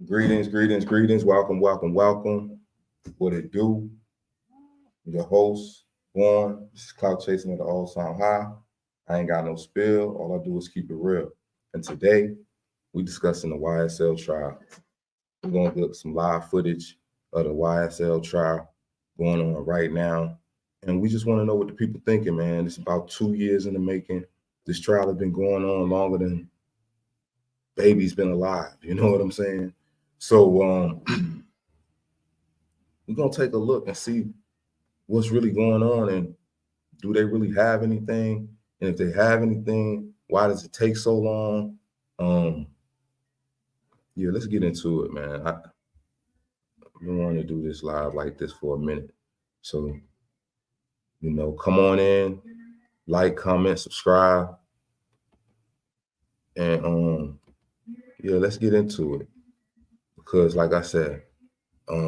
Greetings. Welcome. What it do? Your host, Born. This is Cloud Chasing at the All Sound High. I ain't got no spill. All I do is keep it real. And today, we discussing the YSL trial. We're going to get some live footage of the YSL trial going on right now. And we just want to know what the people thinking, man. It's about 2 years in the making. This trial has been going on longer than baby's been alive. You know what I'm saying? So we're gonna take a look and see what's really going on and do they really have anything? And if they have anything, why does it take so long? Yeah, let's get into it, man. I've been wanting to do this live like this for a minute. So, come on in, like, comment, subscribe, and yeah, let's get into it. Because like I said,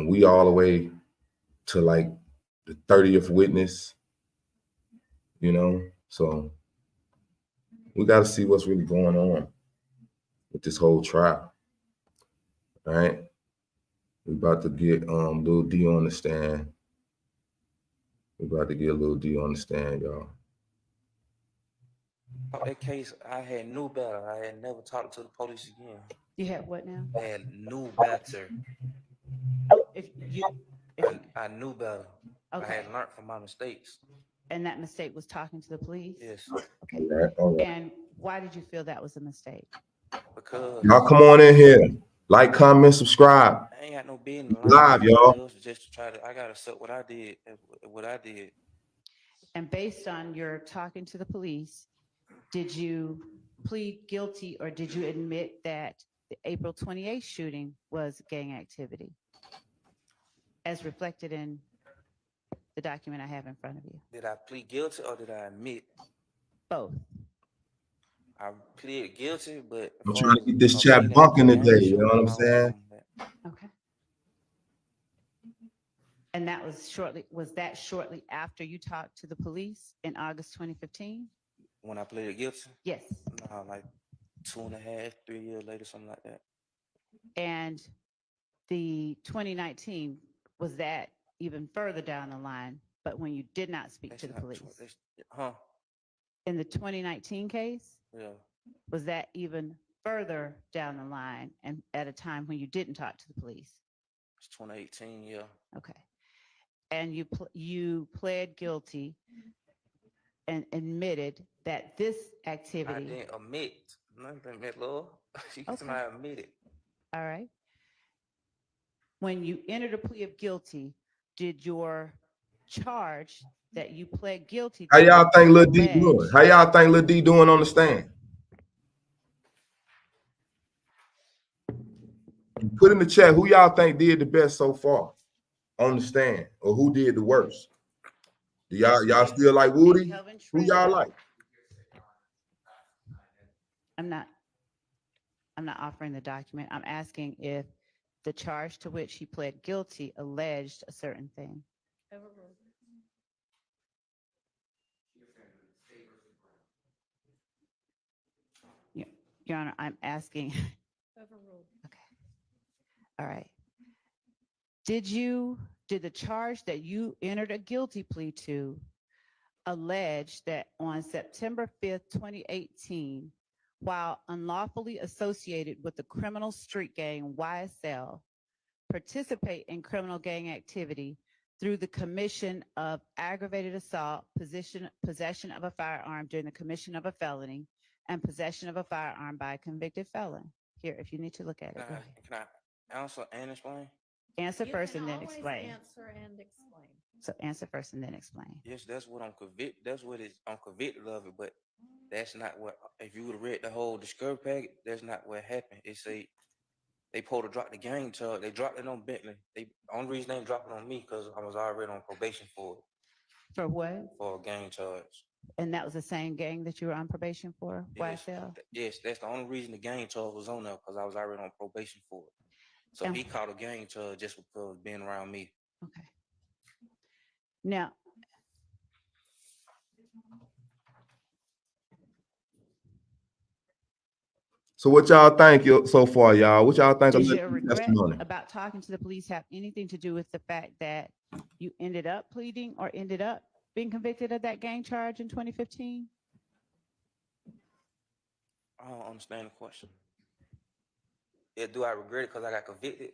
we all the way to like the 30th witness, so we got to see what's really going on with this whole trial. All right, we about to get little D on the stand. We about to get a little D on the stand, y'all. That case, I had knew better. I had never talked to the police again. You had what now? I had knew better. If you, I knew better. I okay, had learned from my mistakes. and that mistake was talking to the police? Yes, Okay. All right. And why did you feel that was a mistake? because Y'all come on in here. Like, comment, subscribe. I ain't got no business lying Live, to somebody y'all. else just to try to. I gotta accept what I did. What I did. And based on your talking to the police, did you plead guilty or did you admit that the April 28th shooting was gang activity as reflected in the document I have in front of you? Did I plead guilty or did I admit? Both. I pleaded guilty, but I'm trying to get this chat admitting bunking the gang today. You know shooting, what I'm I don't saying? remember that. Okay. And that was that shortly after you talked to the police in August 2015? When I pleaded guilty, Yes. no, like 2.5, 3 years later, something like that. And the 2019, was that even further down the line, but when you did not speak That's to the not police? huh? In the 2019 case, Yeah. was that even further down the line and at a time when you didn't talk to the police? It's 2018, yeah. Okay. And you pled guilty and admitted that this I activity. didn't admit. Nothing admit, Lord. She Okay. somebody admitted. All right. When you entered a plea of guilty, did your charge that you pled guilty How to y'all think Lil D doing? allege? How y'all think Lil D doing on the stand? Put in the chat who y'all think did the best so far on the stand, or who did the worst. Do y'all still like Woody? Kelvin Who y'all Trent. like? I'm not offering the document. I'm asking if the charge to which he pled guilty alleged a certain thing. Overruled. Your Honor, I'm asking. Overruled. Okay. All right. Did the charge that you entered a guilty plea to allege that on September 5th, 2018, while unlawfully associated with the criminal street gang YSL, participate in criminal gang activity through the commission of aggravated assault, possession of a firearm during the commission of a felony, and possession of a firearm by a convicted felon? Here, if you need to look at it, go ahead. Can I answer and explain? Answer You first can and then always explain. answer and explain. So answer first and then explain. Yes, that's what I'm convicted. That's what is I'm convicted of it, but that's not what. If you would have read the whole discovery packet, that's not what happened. It say they supposed to drop the gang charge. They dropped it on Bentley. The only reason they dropped it on me because I was already on probation for it, For what? for a gang charge. And that was the same gang that you were on probation for, Yes, YSL? yes, that's the only reason the gang charge was on there because I was already on probation for it. So And- he caught a gang charge just because being around me. Okay. Now, So what y'all think so far, y'all? What y'all think of Does your this regret testimony? about talking to the police have anything to do with the fact that you ended up pleading or ended up being convicted of that gang charge in 2015? I don't understand the question. Yeah, do I regret it because I got convicted?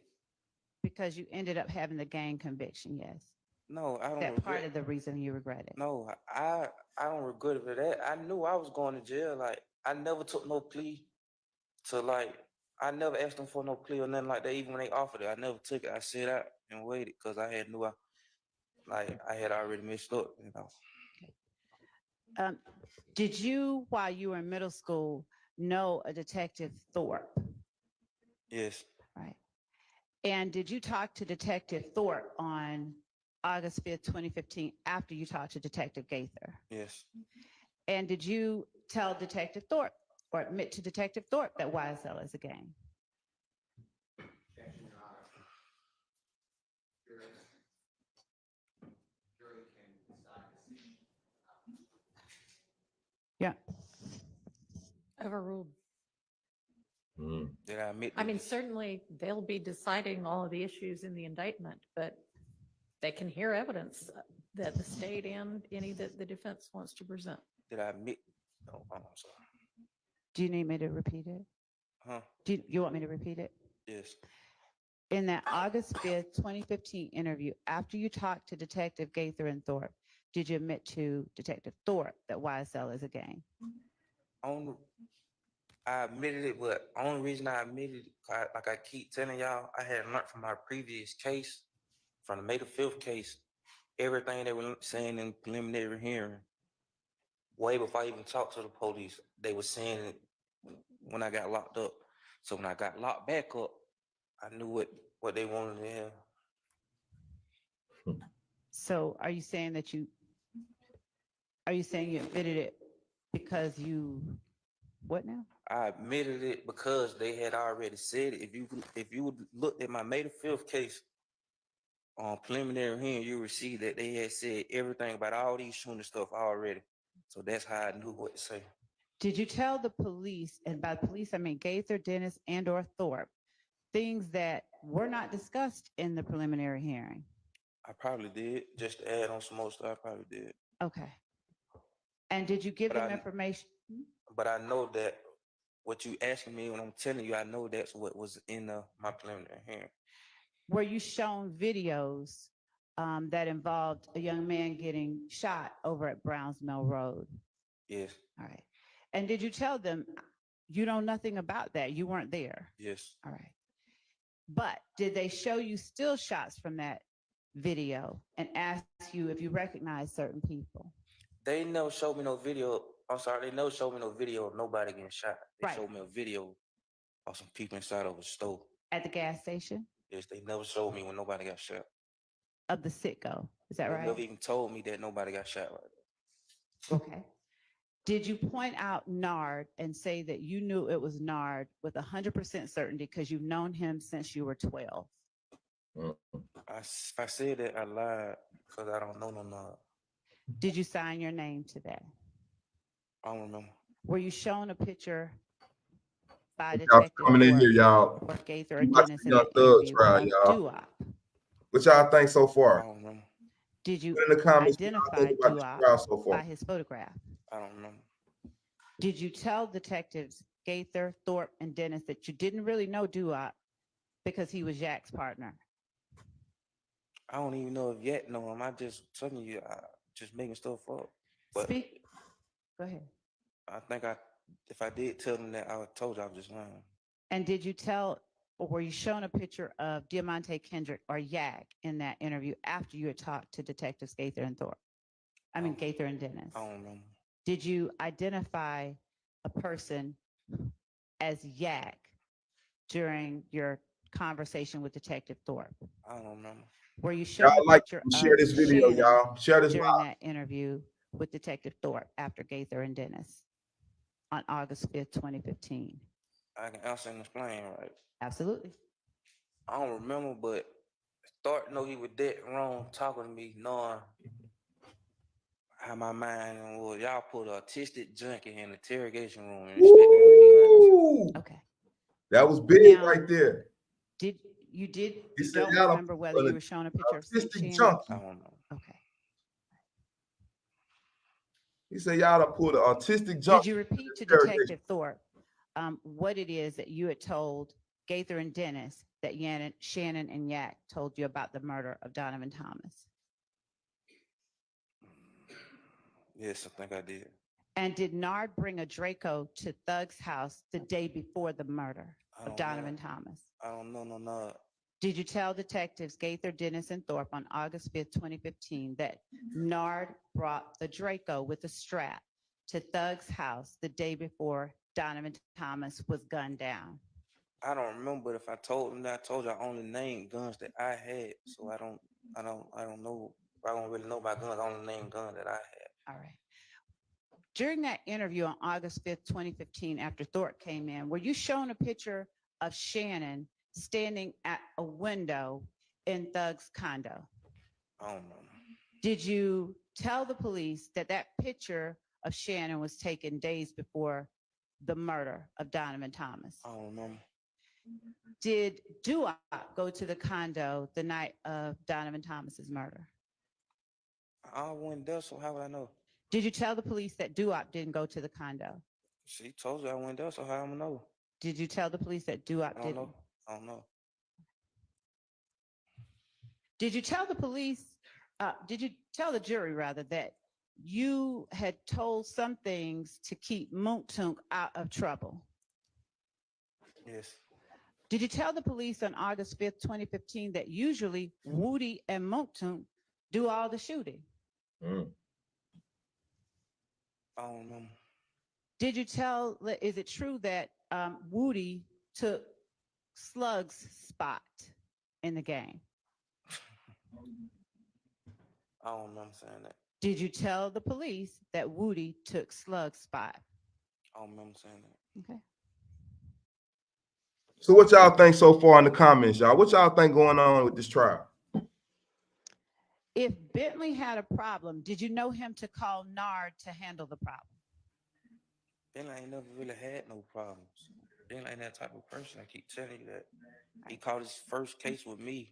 Because you ended up having the gang conviction, yes. No, I don't That part regret. of the reason you regret it. No, I don't regret it for that. I knew I was going to jail. Like I never took no plea to like. I never asked them for no plea or nothing like that. Even when they offered it, I never took it. I sat out and waited because I had knew I had already messed up. You know. Um, did you, while you were in middle school, know a Detective Thorpe? Yes. Right. And did you talk to Detective Thorpe on August 5th, 2015, after you talked to Detective Gaither? Yes. And did you tell Detective Thorpe or admit to Detective Thorpe that YSL is a gang? Yeah. Overruled. Mm. Did I admit? I mean, certainly they'll be deciding all of the issues in the indictment, but they can hear evidence that the state and any that the defense wants to present. Did I admit? Oh, I'm sorry. Do you need me to repeat it? Huh? Do you want me to repeat it? Yes. In that August 5th, 2015 interview, after you talked to Detective Gaither and Thorpe, did you admit to Detective Thorpe that YSL is a gang? I admitted it, but only reason I admitted it, like I keep telling y'all, I had learned from my previous case, from the May the 5th case, everything they were saying in preliminary hearing, way before I even talked to the police, they were saying it when I got locked up. So when I got locked back up, I knew what they wanted to hear. So are you saying you admitted it because what now? I admitted it because they had already said it. If you would look at my May the 5th case on preliminary hearing, you would see that they had said everything about all these shooting stuff already. So that's how I knew what to say. Did you tell the police, and by police I mean Gaither, Dennis, and or Thorpe, things that were not discussed in the preliminary hearing? I probably did. Just to add on some more stuff, I probably did. Okay. And did you give But them I information? but I know that what you asking me when I'm telling you, I know that's what was in my preliminary hearing. Were you shown videos that involved a young man getting shot over at Browns Mill Road? Yes, All right. And did you tell them you know nothing about that? You weren't there. yes. All right. But did they show you still shots from that video and ask you if you recognize certain people? They never showed me no video. I'm sorry, they never showed me no video of nobody getting shot. They Right. showed me a video of some people inside of a store. At the gas station Yes, they never showed me when nobody got shot. of the Sitco. Is that They right? never even told me that nobody got shot right there. Okay. Did you point out Nard and say that you knew it was Nard with 100% certainty because you've known him since you were 12? If I said that, I lied because I don't know no Nard. Did you sign your name to that? I don't remember. Were you shown a picture by Y'all Detective coming in here, Thorpe y'all. or Gaither or You watch Dennis the in Young the Thug interview trial, of y'all. Doo-Wop? What y'all think so I far? don't remember. Did you Put in the comments what y'all identify think about the Doo-Wop trial so by far. his photograph? I don't remember. Did you tell detectives Gaither, Thorpe, and Dennis that you didn't really know Doo-Wop because he was Jack's partner? I don't even know if yet know him. I just telling you, I just making stuff up. But Speak. Go ahead. I think if I did tell them that, I would told you I was just lying. And did you tell, or were you shown a picture of Diamante Kendrick or Yak in that interview after you had talked to Detectives Gaither and Thorpe? Gaither and Dennis. I don't remember. Did you identify a person as Yak during your conversation with Detective Thorpe? I don't remember. Were you shown Y'all a like picture share of this video, Shannon y'all. Share this during live. that interview with Detective Thorpe after Gaither and Dennis on August 5th, 2015? I can answer and explain, right? Absolutely. I don't remember, but Thought know he was dead wrong talking to me, knowing how my mind was. Y'all put an autistic junkie in the interrogation room and expect me to be honest. Woo! Okay. That was big Now- right there. Did He you said, don't y'all remember whether an you were shown a picture of autistic Shannon? junkie. I don't know. Okay. He said, y'all done pulled an autistic Did junkie. you repeat to interrogation. Detective Thorpe what it is that you had told Gaither and Dennis that Shannon and Yak told you about the murder of Donovan Thomas? Yes, I think I did. And did Nard bring a Draco to Thug's house the day before the murder I of don't know. Donovan Thomas? I don't know, no. Did you tell detectives Gaither, Dennis, and Thorpe on August 5th, 2015, that Nard brought the Draco with a strap to Thug's house the day before Donovan Thomas was gunned down? I don't remember, but if I told them that, I told you I only named guns that I had, so I don't know. I don't really know about guns. I only named guns that I had. All right. During that interview on August 5th, 2015, after Thorpe came in, were you shown a picture of Shannon standing at a window in Thug's condo? I don't know. Did you tell the police that that picture of Shannon was taken days before the murder of Donovan Thomas? I don't know. Did Duop go to the condo the night of Donovan Thomas's murder? I went there, so how would I know? Did you tell the police that Duop didn't go to the condo? She told you I went there, so how am I know? Did you tell the police that I Duop don't didn't? know. I don't know. Did you tell the police, did you tell the jury rather that you had told some things to keep Moontunk out of trouble? Yes. Did you tell the police on August 5th, 2015 that usually Woody and Moontunk do all the shooting? Mm. I don't remember. Did you tell, is it true that Woody took Slug's spot in the game? I don't remember saying that. Did you tell the police that Woody took Slug's spot? I don't remember saying that. Okay. So what y'all think so far in the comments, y'all? What y'all think going on with this trial? If Bentley had a problem, did you know him to call Nard to handle the problem? Bentley ain't never really had no problems. Bentley ain't that type of person. I keep telling you that. He caught his first case with me.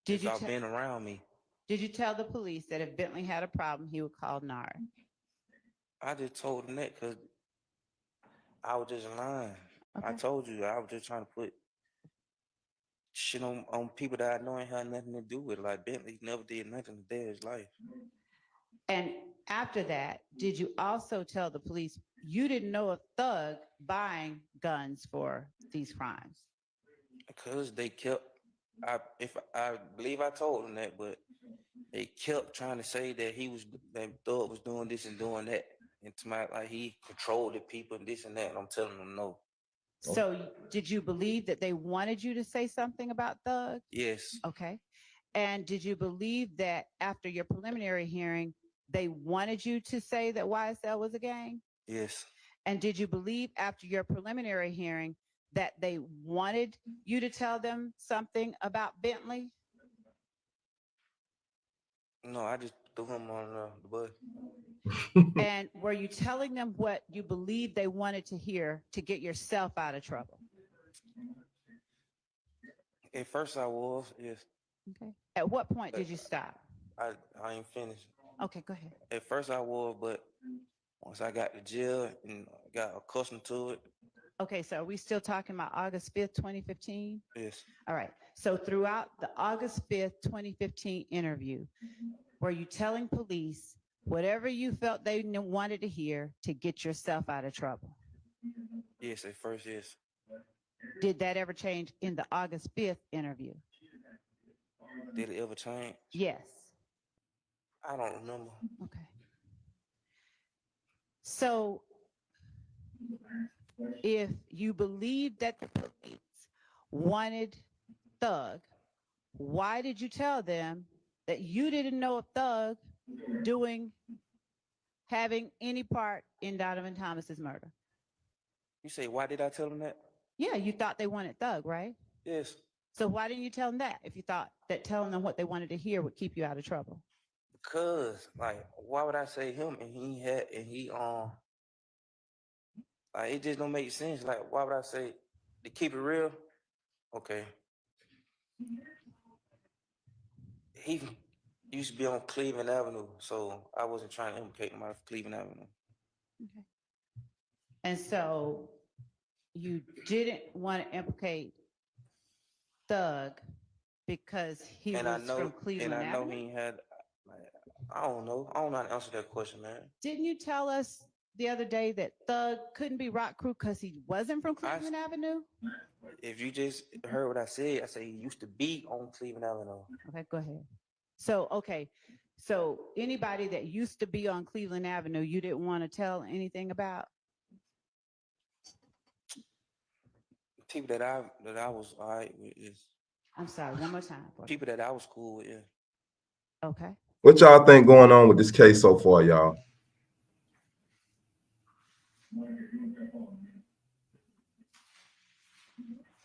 Did you, Y'all been around me. did you tell the police that if Bentley had a problem, he would call Nard? I just told him that because I was just lying. I Okay. told you I was just trying to put shit on people that I know ain't had nothing to do with it. Like Bentley never did nothing to day his life. And after that, did you also tell the police you didn't know a thug buying guns for these crimes? Because they kept, I believe I told them that, but they kept trying to say that that Thug was doing this and doing that. And to my, like he controlled the people and this and that. And I'm telling them no. So did you believe that they wanted you to say something about Thug? Yes. Okay. And did you believe that after your preliminary hearing, they wanted you to say that YSL was a gang? Yes. And did you believe after your preliminary hearing that they wanted you to tell them something about Bentley? No, I just threw him on the bus. And were you telling them what you believed they wanted to hear to get yourself out of trouble? At first I was, yes. Okay. At what point did you stop? I ain't finished. Okay, go ahead. At first I was, but once I got to jail and got accustomed to it, Okay, so are we still talking about August 5th, 2015? yes. All right. So throughout the August 5th, 2015 interview, were you telling police whatever you felt they wanted to hear to get yourself out of trouble? Yes, at first, yes. Did that ever change in the August 5th interview? Did it ever change? Yes. I don't remember. Okay. So if you believe that the police wanted Thug, why did you tell them that you didn't know of Thug having any part in Donovan Thomas's murder? You say, why did I tell them that? Yeah, you thought they wanted Thug, right? Yes. So why didn't you tell them that if you thought that telling them what they wanted to hear would keep you out of trouble? Because, like, why would I say him and he Like it just don't make sense. Like why would I say to keep it real? Okay. He used to be on Cleveland Avenue, so I wasn't trying to implicate him out of Cleveland Avenue. And so you didn't want to implicate Thug because he And I was from know, Cleveland and I know Avenue? he had. Like, I don't know. I don't know how to answer that question, man. Didn't you tell us the other day that Thug couldn't be Rock Crew because he wasn't from Cleveland Avenue? If you just heard what I said he used to be on Cleveland Avenue. Okay, go ahead. So, okay. So anybody that used to be on Cleveland Avenue, you didn't want to tell anything about? People that I was all right with is I'm sorry, one more time. people that I was cool with. Yeah. Okay. What y'all think going on with this case so far, y'all?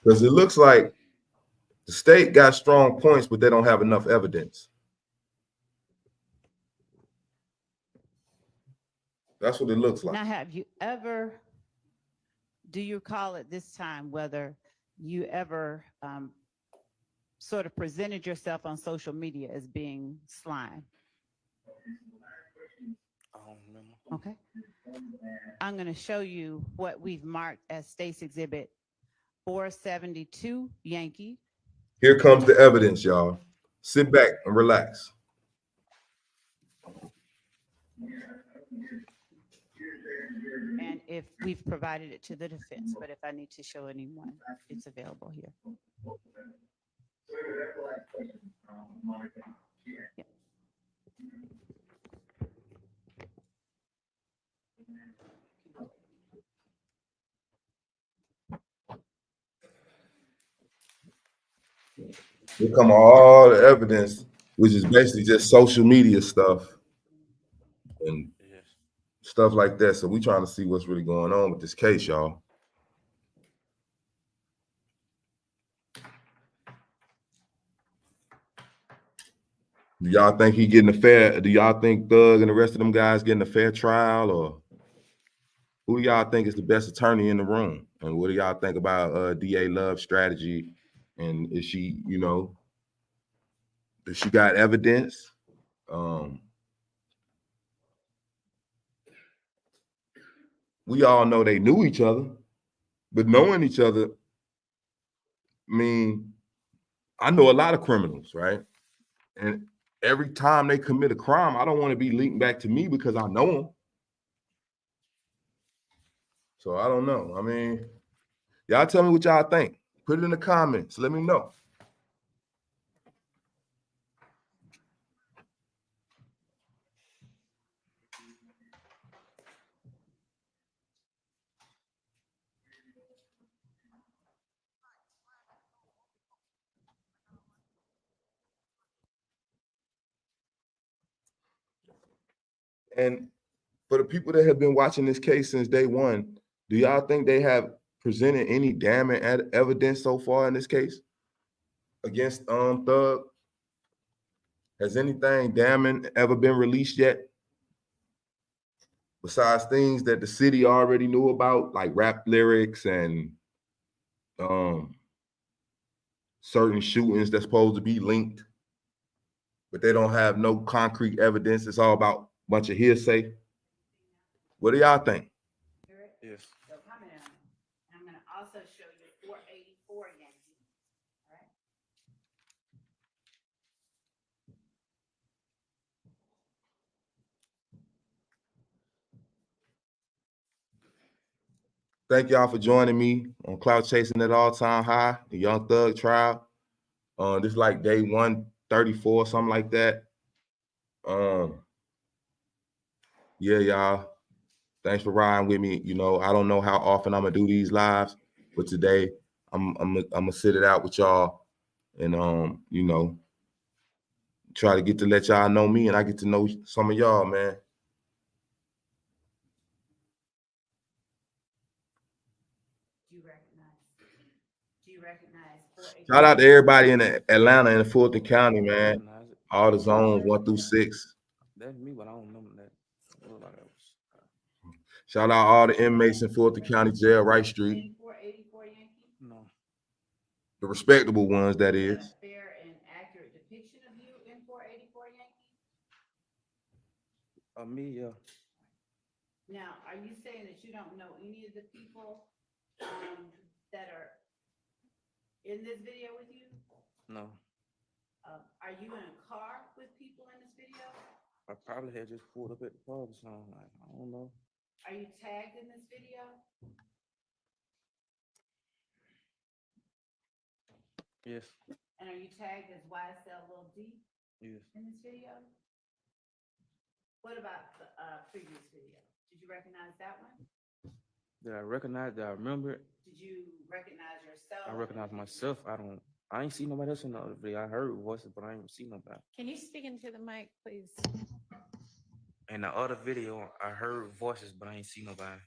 Because it looks like the state got strong points, but they don't have enough evidence. That's what it looks like. Now, have you ever, do you recall at this time whether you ever sort of presented yourself on social media as being slime? I don't remember. Okay. I'm going to show you what we've marked as State's Exhibit 472 Yankee. Here comes the evidence, y'all. Sit back and relax. And if we've provided it to the defense, but if I need to show anyone, it's available here. Yep. Here come all the evidence, which is basically just social media stuff and Yes. stuff like that. So we trying to see what's really going on with this case, y'all. Do y'all think he getting a fair? Do y'all think Thug and the rest of them guys getting a fair trial, or who do y'all think is the best attorney in the room? And what do y'all think about DA Love's strategy? And is she, does she got evidence? We all know they knew each other, but knowing each other, I mean, I know a lot of criminals, right? And every time they commit a crime, I don't want to be linked back to me because I know them. So I don't know. I mean, y'all tell me what y'all think. Put it in the comments. Let me know. And for the people that have been watching this case since day one, do y'all think they have presented any damning evidence so far in this case against Thug? Has anything damning ever been released yet? Besides things that the city already knew about, like rap lyrics and certain shootings that's supposed to be linked, but they don't have no concrete evidence. It's all about a bunch of hearsay. What do y'all think? Yes. So comment on it. I'm going to also show you 484 Yankee. All right. Thank y'all for joining me on Cloud Chasing at All Time High, the Young Thug trial. This is like day 134, something like that. Yeah, y'all. Thanks for riding with me. I don't know how often I'm gonna do these lives, but today I'm gonna sit it out with y'all and try to get to let y'all know me and I get to know some of y'all, man. Do you recognize 484? Shout out to everybody in Atlanta and Fulton County, man. Recognize it. All the zones 1 through 6. That's me, but I don't remember that. It looked like that was. Shout out all the inmates in Fulton County Jail, Wright Street, In 484 Yankee? No. the respectable ones, that Is is. that a fair and accurate depiction of you in 484 Yankee? Me, yeah. Now, are you saying that you don't know any of the people that are in this video with you? No. Are you in a car with people in this video? I probably had just pulled up at the pub or something. Like, I don't know. Are you tagged in this video? Yes. And are you tagged as YSL Lil D Yes. in this video? What about the previous video? Did you recognize that one? Did I recognize? Did I remember it? Did you recognize yourself? I recognize myself. I ain't see nobody else in the other video. I heard voices, but I ain't see nobody. Can you speak into the mic, please? In the other video, I heard voices, but I ain't see nobody.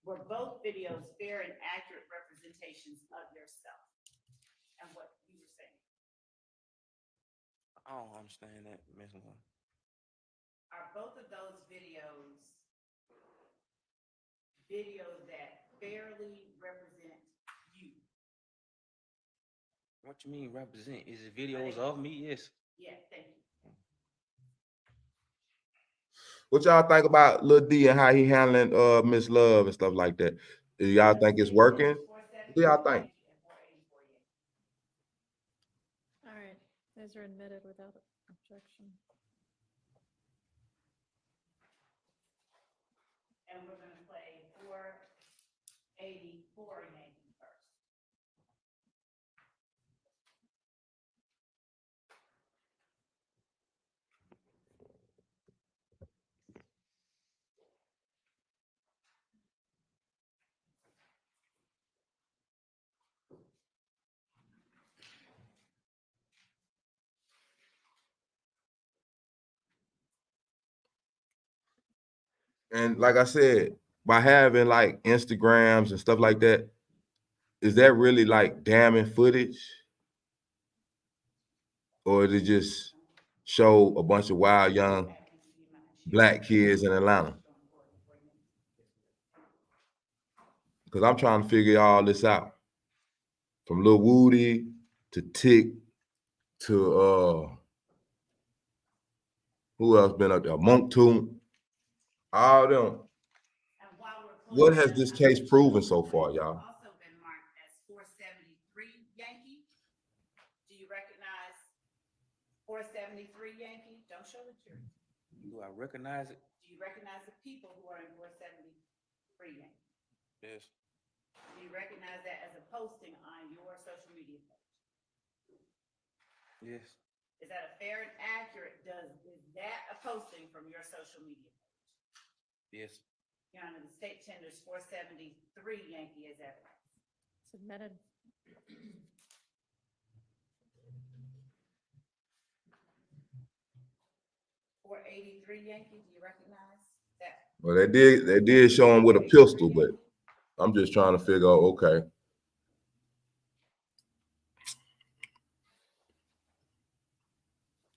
Were both videos fair and accurate representations of yourself and what you were saying? I don't understand that, Miss Moore. Are both of those videos that fairly represent you? What you mean represent? Is it videos of me? Yes. Yeah, thank you. What y'all think about Lil D and how he handling Miss Love and stuff like that? Do y'all think it's working? What do y'all think? All right, those are admitted without objection. And we're gonna play 484 Yankee first. And like I said, by having like Instagrams and stuff like that, is that really like damning footage? Or is it just show a bunch of wild young black kids in Atlanta? Because I'm trying to figure all this out. From Lil Woody to Tick to who else been up there? Monk Tune. All them. What has this case proven so far, y'all? Also been marked as 473 Yankee. Do you recognize 473 Yankee? Don't show the jury. Do I recognize it? Do you recognize the people who are in 473 Yankee? Yes. Do you recognize that as a posting on your social media page? Yes. Is that a fair and accurate? Is that a posting from your social media page? Yes. Your Honor, the state tenders 473 Yankee as evidence. Submitted. Four 83 Yankee, do you recognize that? Well, they did show him with a pistol, but I'm just trying to figure out, okay.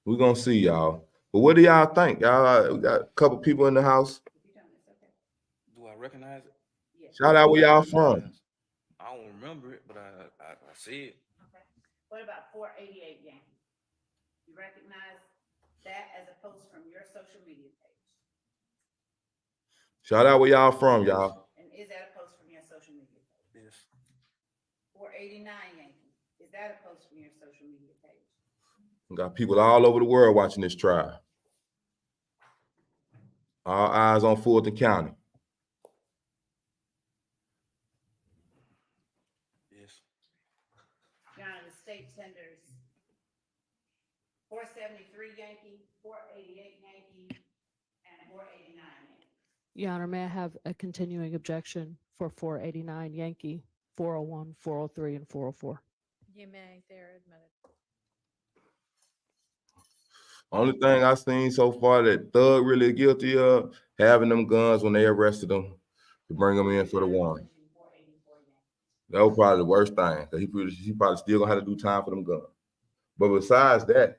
We're gonna see, y'all. But what do y'all think? Y'all, we got a couple people in the house. If you don't, it's okay. Do I recognize it? Yes. Shout out where y'all from. I don't remember it, but I see it. Okay. What about 488 Yankee? You recognize that as a post from your social media page? Shout out where y'all from, y'all. And is that a post from your social media page? Yes. 489 Yankee, is that a post from your social media page? We got people all over the world watching this trial. All eyes on Fulton County. Yes. Your Honor, the state tenders 473 Yankee, 488 Yankee, and 489 Yankee. Your Honor, may I have a continuing objection for 489 Yankee, 401, 403, and 404? You may, they're admitted. Only thing I seen so far that Thug really guilty of having them guns when they arrested him to bring them in for the warrant. 484 Yankee. That was probably the worst thing. He probably still gonna have to do time for them guns. But besides that,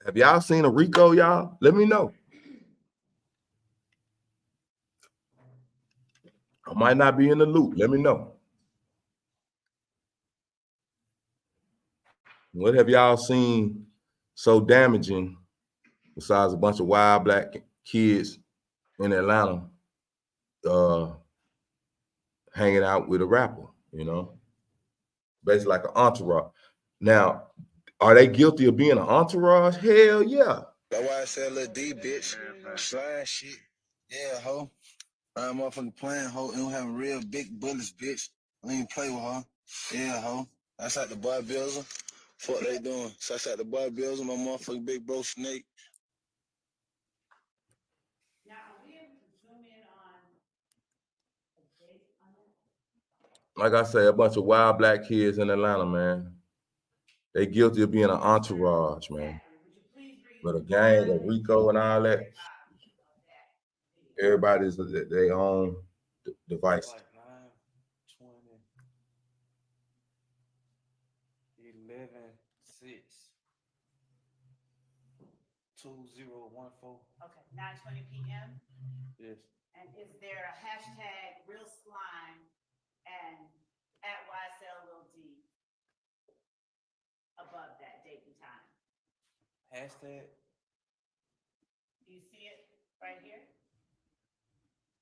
have y'all seen a Rico, y'all? Let me know. I might not be in the loop. Let me know. What have y'all seen so damaging besides a bunch of wild black kids in Atlanta hanging out with a rapper, you know? Basically like an entourage. Now, are they guilty of being an entourage? Hell yeah. That's why I said little D, bitch. Slime shit. Yeah, ho. I'm motherfucking playing, ho. And we having real big bullets, bitch. I don't even play with her. Yeah, ho. That's like the bodybuilder. Fuck they doing. So that's like the bodybuilder, my motherfucking big bro Snake. Now, are we able to zoom in on a date on it? Like I say, a bunch of wild black kids in Atlanta, man. They guilty of being an entourage, man. Would you please read But a gang of Rico and all that, everybody's their own device. Like 9, 20, 11, 6, 2014. Okay, 9:20 p.m. Yes. And is there a hashtag real slime and at YSL Lil D above that date and time? Hashtag? Do you see it right here?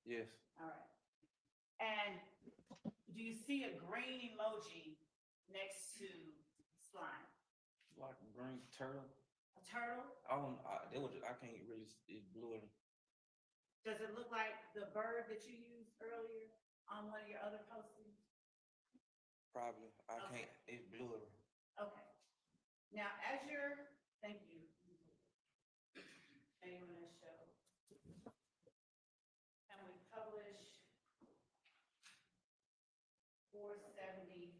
Yes. All right. And do you see a green emoji next to slime? Like a green turtle. A turtle? I can't really, it's blurry. Does it look like the bird that you used earlier on one of your other postings? Probably. I Okay. can't, it's blurry. Okay. Now, as you're, thank you. Anyone to show? And we publish 472.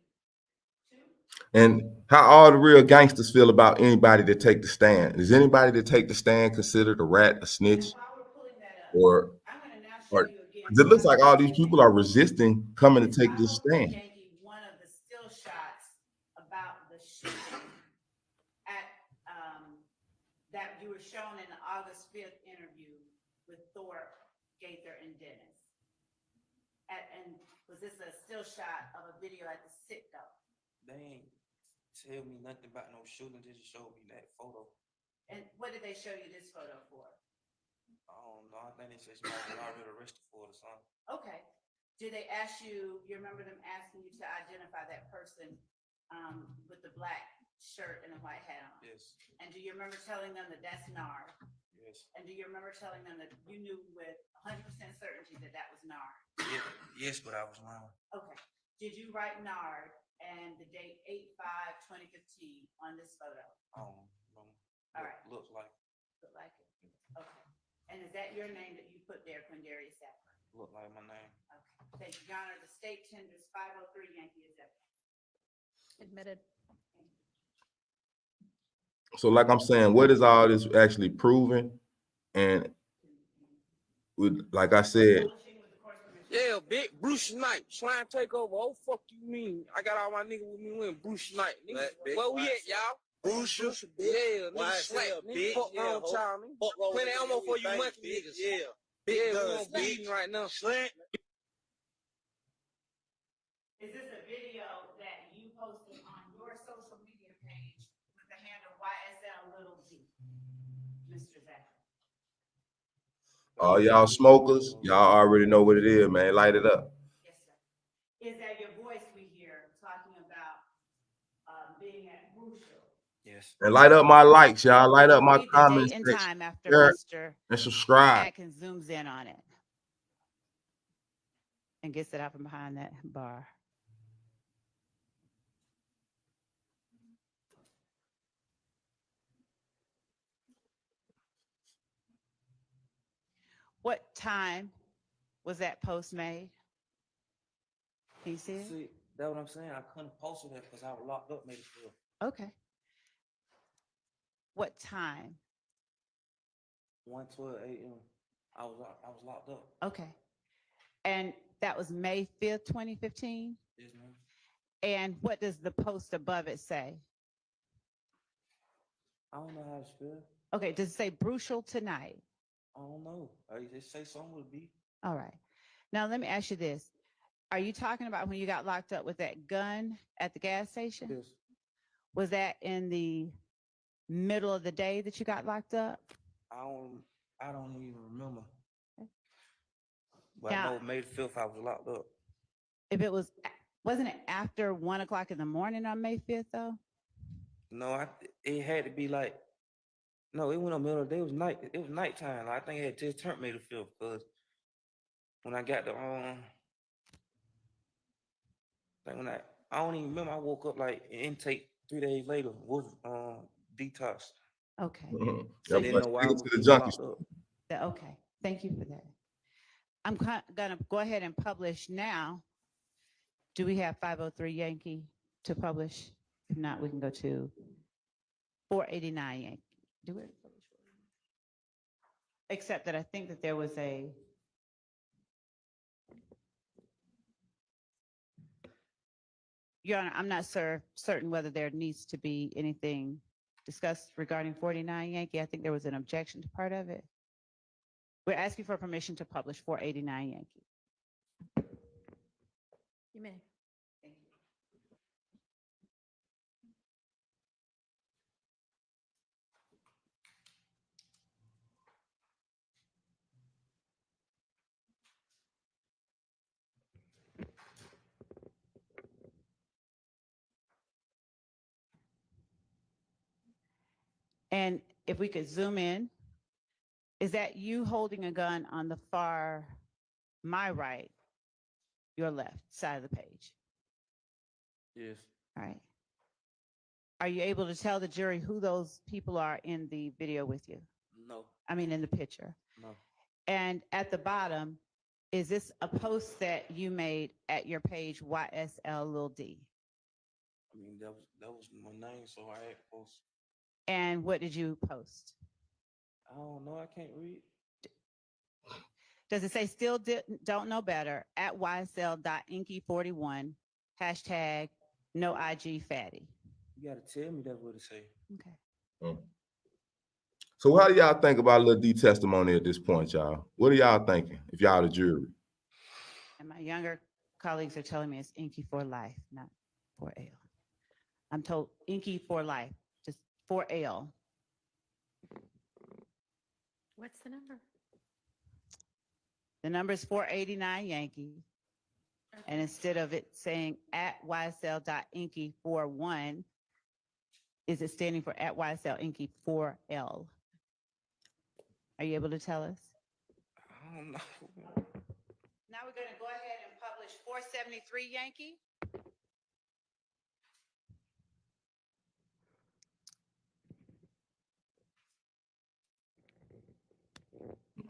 And how all the real gangsters feel about anybody that take the stand. Is anybody that take the stand considered a rat, a And snitch, while we're pulling that up, or I'm gonna now show or you again. because it looks like all these people are resisting coming to take this stand. Yankee, one of the still shots about the shooting at, that you were shown in the August 5th interview with Thorpe, Gaither, and Dennis. And was this a still shot of a video at the Citgo? They ain't tell me nothing about no shooting, they just showed me that photo. And what did they show you this photo for? I don't know, I think they said somebody was already arrested for it or something. Okay. Did they ask you, you remember them asking you to identify that person with the black shirt and a white hat on? Yes. And do you remember telling them that that's Nard? Yes. And do you remember telling them that you knew with 100% certainty that that was Nard? Yes, but I was lying. Okay. Did you write Nard and the date 8/5/2015 on this photo? I don't know. All right. Looks like. Look like it. Okay. And is that your name that you put there, Quindarius Sappler? Look like my name. Okay. Thank you, Your Honor. The state tenders 503 Yankee is Admitted. So, like I'm saying, what is all this actually proving? And with, like I said, Yeah, big Bruce Knight, slime takeover. Oh, fuck you mean? I got all my niggas with me when Bruce Knight. Where we at, y'all? Bruce, Yeah, nigga slap, nigga. Fuck wrong with y'all, nigga. Plenty ammo for you monkey niggas. Yeah. big We guns, on bleeding right now. Slant. Is this a video that you posted on your social media page with the handle YSL Little D, Mr. Zachary? all y'all smokers, y'all already know what it is, man. Light it up. Yes, sir. Is that your voice we hear talking about being at Crucial? Yes. And light up my likes, y'all. Light up my Read the comments date and section. time after Share it Mr. and subscribe. Atkins zooms in on it and gets it out from behind that bar. What time was that post made? Can you see it? See, that's what I'm saying. I couldn't post it because I was locked up, made it feel. Okay. What time? 1:12 a.m. I was locked up. Okay. And that was May 5th, 2015? Yes, ma'am. And what does the post above it say? I don't know how to spell. Okay, does it say Brucial tonight? I don't know. I just say something would be. All right. Now let me ask you this. Are you talking about when you got locked up with that gun at the gas station? Yes. Was that in the middle of the day that you got locked up? I don't even remember. Okay. But I Now- know May the 5th I was locked up. If it was, wasn't it after 1 o'clock in the morning on May 5th though? No, it had to be like, no, it went on middle of the day. It was night. It was nighttime. I think it had just turned May the 5th because when I got the like when I don't even remember. I woke up like intake 3 days later was detox. Okay, Mhm. So Y'all you Didn't must know why take I it was to the even junkie locked store. up. okay, thank you for that. I'm gonna go ahead and publish now. Do we have 503 Yankee to publish? If not, we can go to 489 Yankee. Do it. Except that I think that there was a. Your Honor, I'm not certain whether there needs to be anything discussed regarding 49 Yankee. I think there was an objection to part of it. We're asking for permission to publish 489 Yankee. You may. Thank you. And if we could zoom in, is that you holding a gun on the far, my right, your left side of the page? Yes. All right. Are you able to tell the jury who those people are in the video with you? No. I mean, in the picture. No. And at the bottom, is this a post that you made at your page YSL Lil D? I mean that was my name, so I had post. And what did you post? I don't know. I can't read. Does it say don't know better at YSL.inky41 hashtag no IG fatty? You gotta tell me that's what it say. Okay. So how do y'all think about Lil D testimony at this point, y'all? What are y'all thinking if y'all the jury? And my younger colleagues are telling me it's Inky for life, not 4L. I'm told Inky for life, just 4L. What's the number? The number is 489 Yankee. And instead of it saying at YSL.inky41, is it standing for at YSL Inky 4L? Are you able to tell us? I don't know. Now we're going to go ahead and publish 473 Yankee.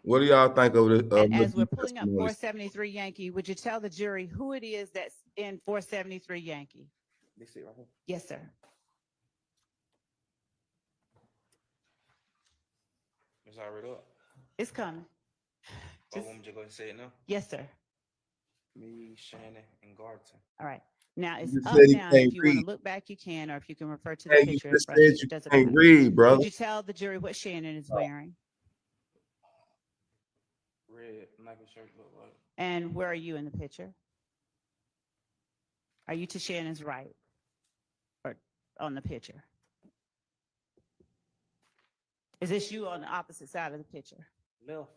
What do y'all think of this? And as we're pulling up 473 Yankee, would you tell the jury who it is that's in 473 Yankee? This it right here. Yes, sir. It's already up. It's coming. Oh, want me to go ahead and say it now? Yes, sir. Me, Shannon, and Garton. All right. Now it's You up said he now. can't If you want to read. look back, you can, or if you can refer to the Hey, you picture in just front of said you. you It doesn't can't matter. read, brother. Would you tell the jury what Shannon is wearing? Red Nike shirt look like. And where are you in the picture? Are you to Shannon's right or on the picture? Is this you on the opposite side of the picture? Left.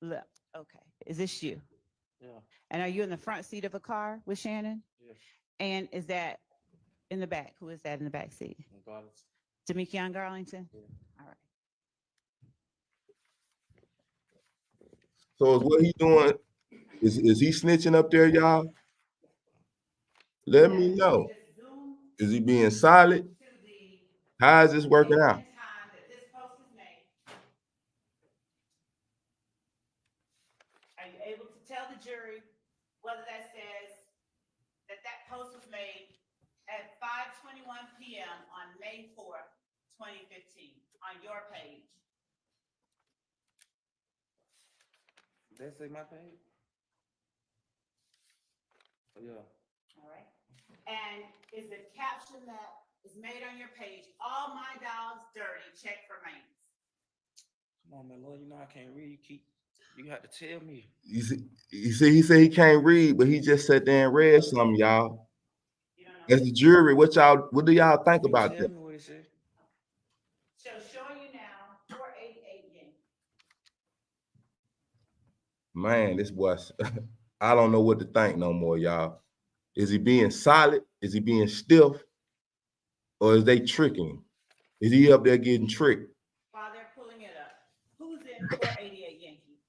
Left. Okay. Is this you? Yeah. And are you in the front seat of a car with Shannon? Yes. And is that in the back? Who is that in the back seat? And Garton. Demekion Garlington? Yeah. All right. So is what he doing? Is he snitching up there, y'all? Let me know. Is he being solid? How is this working out? Are you able to tell the jury whether that says that post was made at 5:21 p.m. on May 4th, 2015 on your page? Did that say my page? Oh, yeah. All right. And is the caption that is made on your page, all my dogs dirty, check for mains? Come on, man, Lord, you know I can't read. You keep You got to tell me. You see, he said he can't read, but he just sat there and read something, y'all. You don't know. As the jury, what do y'all think You about tell that? me what he said. So showing you now, 488 Yankees. Man, this was I don't know what to think no more, y'all. Is he being solid? Is he being stiff? Or is they tricking him? Is he up there getting tricked? While they're pulling it up, who's in 488 Yankees?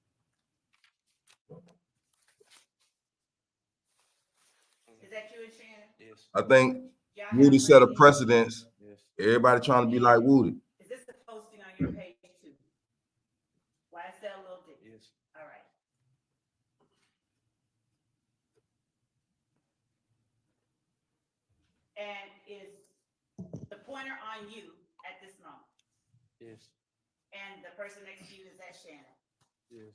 Is that you and Shannon? Yes. I think Y'all Woody have set a ratings? precedence. Yes. Everybody trying to be like Woody. Is this a posting on your page too? YSL Lil D? Yes. All right. And is the pointer on you at this moment? Yes. And the person next to you, is that Shannon? Yes.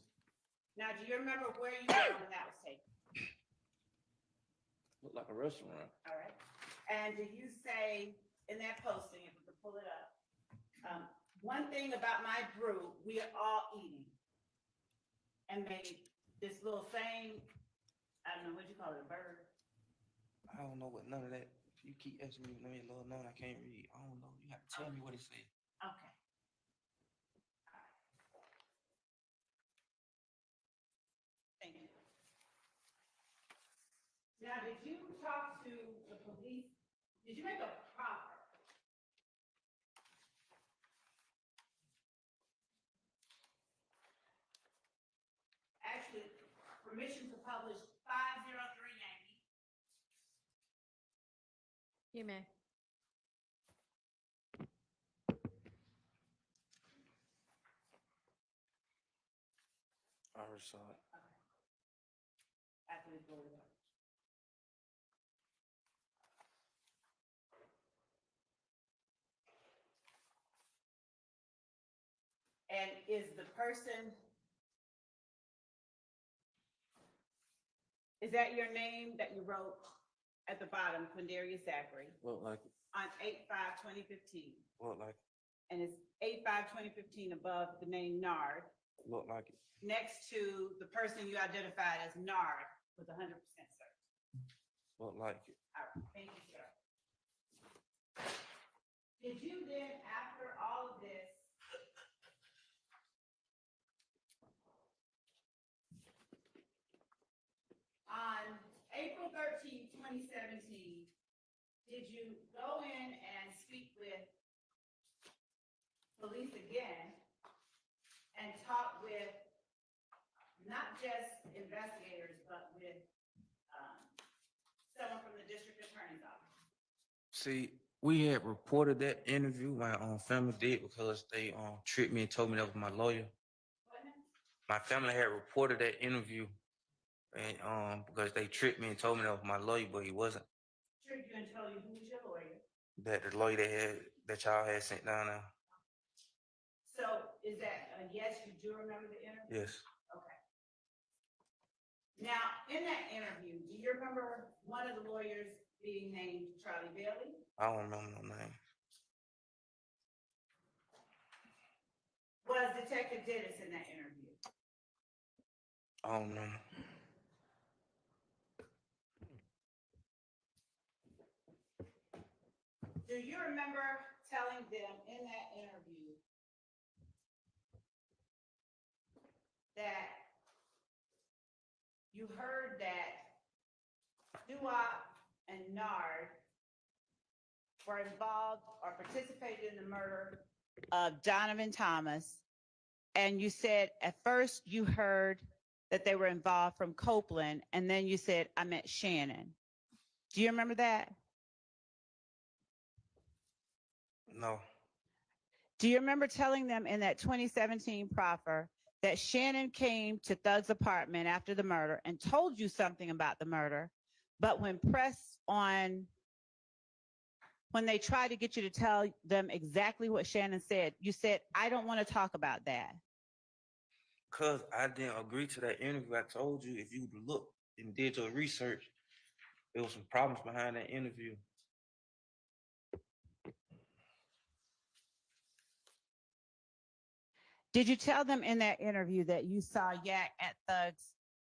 Now, do you remember where you were when that was taken? Look like a restaurant. All right. And did you say in that posting, if we could pull it up, one thing about my brew, we are all eating. And made this little thing, I don't know, what'd you call it, a bird? I don't know what none of that. If you keep asking me, let me little known I can't read. I don't know. You have to tell me what he said. Okay. Thank you. Now, did you talk to the police? Did you make a proffer? Actually, permission to publish 503 Yankee. You may. I already saw it. After we pull it up. And is the person, is that your name that you wrote at the bottom, Quindarius Zachary, Look like it. on 8/5/2015? Look like it. And it's 8/5/2015 above the name Nard, Look like it. next to the person you identified as Nard with 100% certainty. Look like it. All right, thank you, sir. Did you then, after all of this, on April 13, 2017, did you go in and speak with police again and talk with not just investigators, but with someone from the district attorney's office? See, we had reported that interview. My family did because they tricked me and told me that was my lawyer. What now? My family had reported that interview, and because they tricked me and told me that was my lawyer, but he wasn't. Tricked you and told you who's your lawyer. That the lawyer that y'all had sent down there. So is that a yes, you do remember the interview? Yes. Okay. Now, in that interview, do you remember one of the lawyers being named Charlie Bailey? I don't remember no name. Was Detective Dennis in that interview? I don't know. Do you remember telling them in that interview that you heard that Duop and Nard were involved or participated in the murder of Donovan Thomas? And you said at first you heard that they were involved from Copeland, and then you said, I meant Shannon. Do you remember that? No. Do you remember telling them in that 2017 proffer that Shannon came to Thug's apartment after the murder and told you something about the murder, but when pressed on, when they tried to get you to tell them exactly what Shannon said, you said, I don't want to talk about that? Because I didn't agree to that interview. I told you if you look and did your research, there was some problems behind that interview. Did you tell them in that interview that you saw Yak at Thug's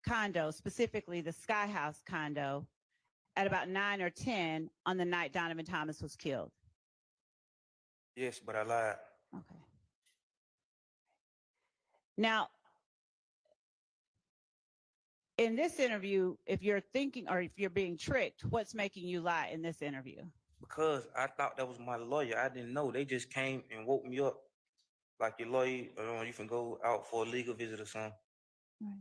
condo, specifically the Sky House condo, at about 9 or 10 on the night Donovan Thomas was killed? Yes, but I lied. Okay. Now, in this interview, if you're thinking or if you're being tricked, what's making you lie in this interview? Because I thought that was my lawyer. I didn't know. They just came and woke me up. Like your lawyer, you can go out for a legal visit or something. Right.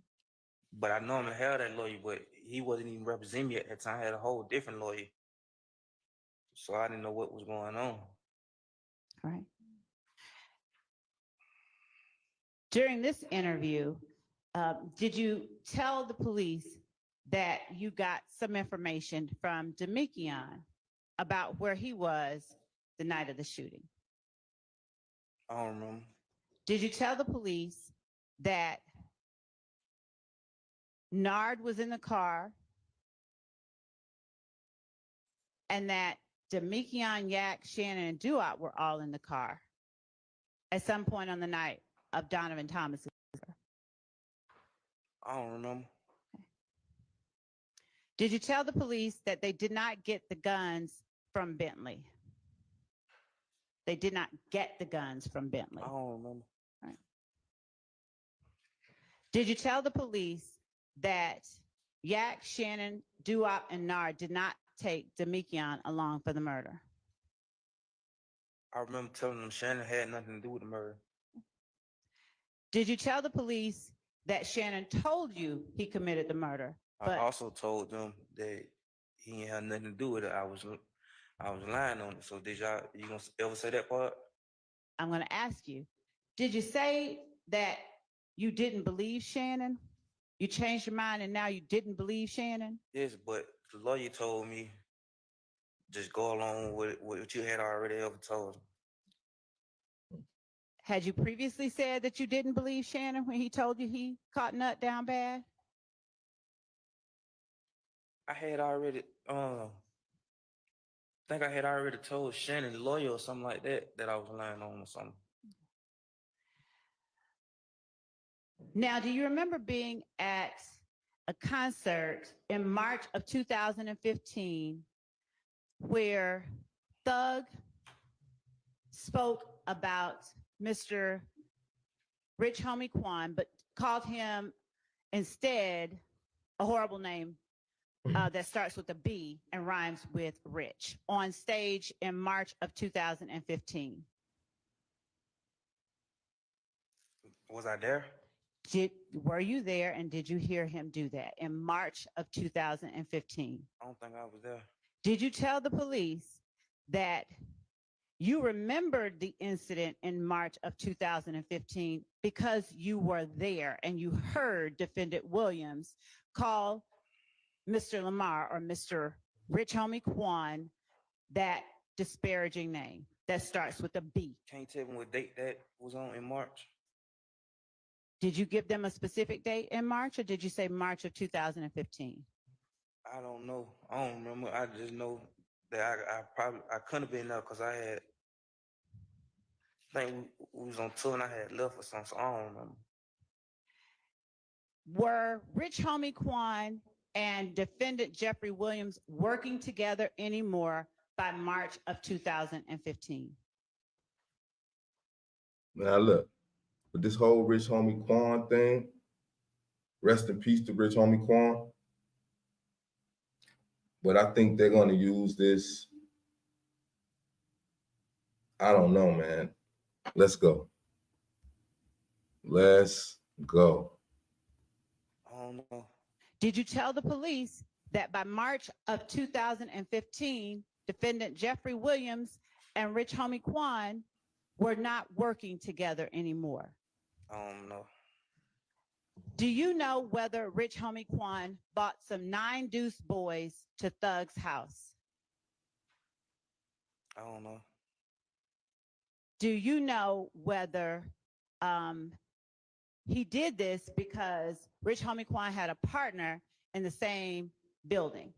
But I normally have that lawyer, but he wasn't even representing me at that time. I had a whole different lawyer. So I didn't know what was going on. Right. During this interview, did you tell the police that you got some information from Demikion about where he was the night of the shooting? I don't remember. Did you tell the police that Nard was in the car and that Demikion, Yak, Shannon, and Duop were all in the car at some point on the night of Donovan Thomas? I don't remember. Did you tell the police that they did not get the guns from Bentley? They did not get the guns from Bentley. I don't remember. Right. Did you tell the police that Yak, Shannon, Duop, and Nard did not take Demikion along for the murder? I remember telling them Shannon had nothing to do with the murder. Did you tell the police that Shannon told you he committed the murder? I also told them that he ain't had nothing to do with it. I was lying on it. So you gonna ever say that part? I'm going to ask you, did you say that you didn't believe Shannon? You changed your mind and now you didn't believe Shannon? Yes, but the lawyer told me just go along with what you had already ever told him. Had you previously said that you didn't believe Shannon when he told you he caught Nut down bad? I had already think I had already told Shannon, the lawyer or something like that I was lying on or something. Now, do you remember being at a concert in March of 2015 where Thug spoke about Mr. Rich Homie Quan, but called him instead a horrible name that starts with a B and rhymes with Rich on stage in March of 2015? Was I there? Were you there and did you hear him do that in March of 2015? I don't think I was there. Did you tell the police that you remembered the incident in March of 2015 because you were there and you heard Defendant Williams call Mr. Lamar or Mr. Rich Homie Quan that disparaging name that starts with a B? Can't tell me what date that was on in March. Did you give them a specific date in March or did you say March of 2015? I don't know. I don't remember. I just know that I couldn't have been there because I think we was on tour and I had left or something, so I don't remember. Were Rich Homie Quan and Defendant Jeffrey Williams working together anymore by March of 2015? Now look, with this whole Rich Homie Quan thing, rest in peace to Rich Homie Quan. But I think they're gonna use this. I don't know, man. Let's go. Let's go. I don't know. Did you tell the police that by March of 2015, Defendant Jeffrey Williams and Rich Homie Quan were not working together anymore? I don't know. Do you know whether Rich Homie Quan bought some 9 Deuce boys to Thug's house? I don't know. Do you know whether he did this because Rich Homie Quan had a partner in the same building?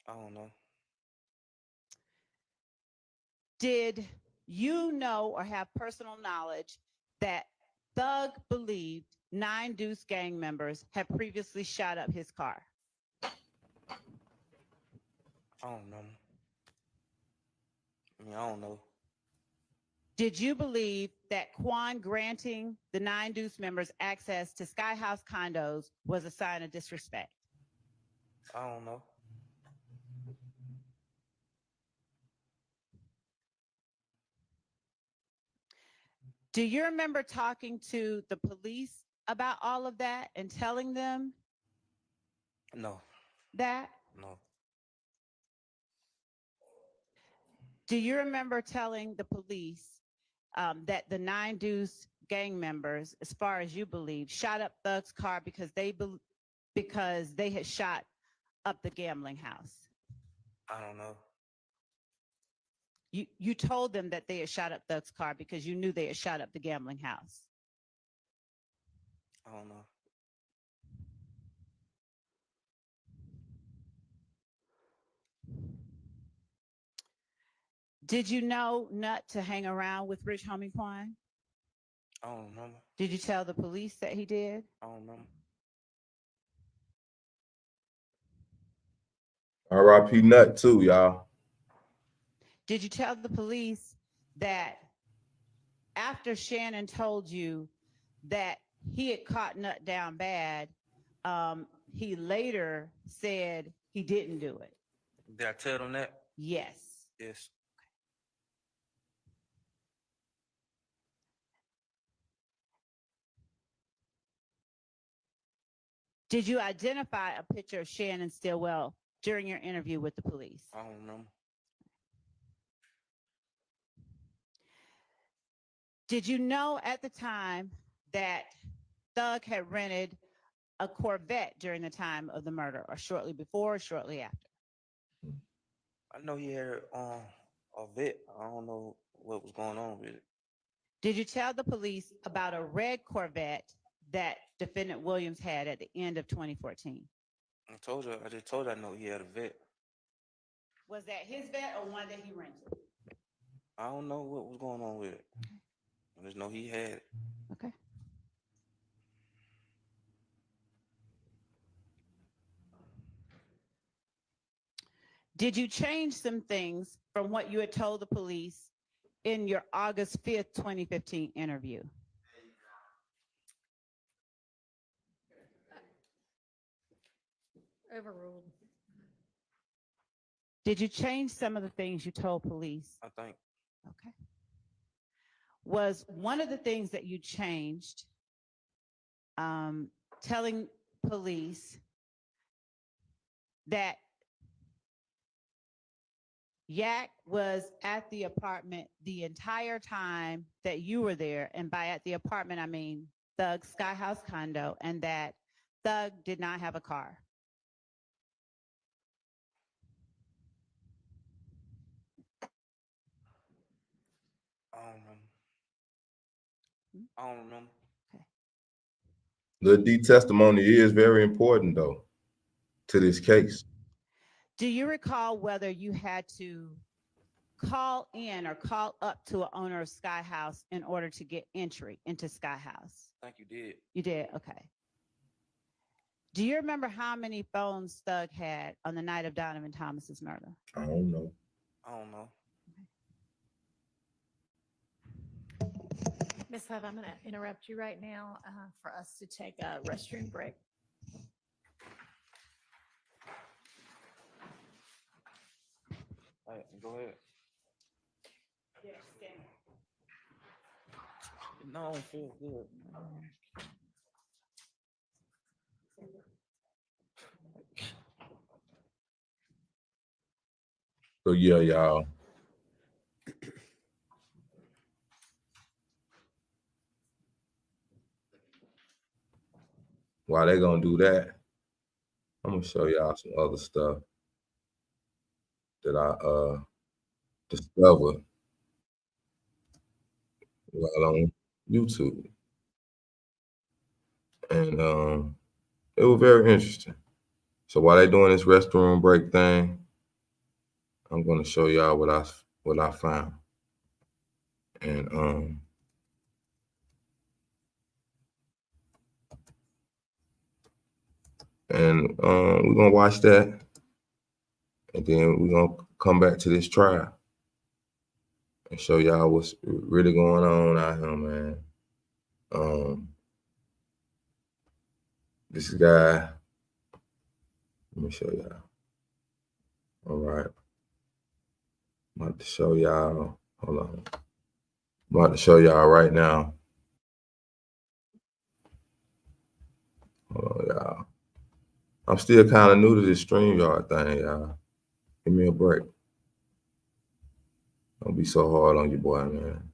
I don't know. Did you know or have personal knowledge that Thug believed 9 Deuce gang members had previously shot up his car? I don't know. I don't know. Did you believe that Quan granting the 9 Deuce members access to Sky House condos was a sign of disrespect? I don't know. Do you remember talking to the police about all of that and telling them No, that? no. Do you remember telling the police that the 9 Deuce gang members, as far as you believe, shot up Thug's car because they had shot up the gambling house? I don't know. You told them that they had shot up Thug's car because you knew they had shot up the gambling house. I don't know. Did you know Nut to hang around with Rich Homie Quan? I don't remember. Did you tell the police that he did? I don't remember. R.I.P. Nut too, y'all. Did you tell the police that after Shannon told you that he had caught Nut down bad, he later said he didn't do it? Did I tell them that? Yes. Yes. Did you identify a picture of Shannon Stillwell during your interview with the police? I don't remember. Did you know at the time that Thug had rented a Corvette during the time of the murder, or shortly before or shortly after? I know he had a vet. I don't know what was going on with it. Did you tell the police about a red Corvette that defendant Williams had at the end of 2014? I just told you I know he had a vet. Was that his vet or one that he rented? I don't know what was going on with it. I just know he had it. Okay. Did you change some things from what you had told the police in your August 5th, 2015 interview? Overruled. Did you change some of the things you told police? I think. Okay. Was one of the things that you changed telling police that Yak was at the apartment the entire time that you were there? And by at the apartment, I mean Thug's Sky House condo, and that Thug did not have a car? I don't remember. I don't remember. The D testimony is very important though to this case. Do you recall whether you had to call in or call up to an owner of Sky House in order to get entry into Sky House? I think you did. You did? Okay. Do you remember how many phones Thug had on the night of Donovan Thomas's murder? I don't know. I don't know. Ms. Hub, I'm going to interrupt you right now for us to take a restroom break. All right, go ahead. No, I don't feel good. So yeah, y'all. While they gonna do that, I'm gonna show y'all some other stuff that I discovered while on YouTube. And it was very interesting. So while they doing this restroom break thing, I'm gonna show y'all what I found. And And we're gonna watch that, and then we're gonna come back to this trial and show y'all what's really going on out here, man. This guy, let me show y'all. All right. I'm about to show y'all. Hold on. I'm about to show y'all right now. Hold on, y'all. I'm still kind of new to this StreamYard thing, y'all. Give me a break. Don't be so hard on your boy, man.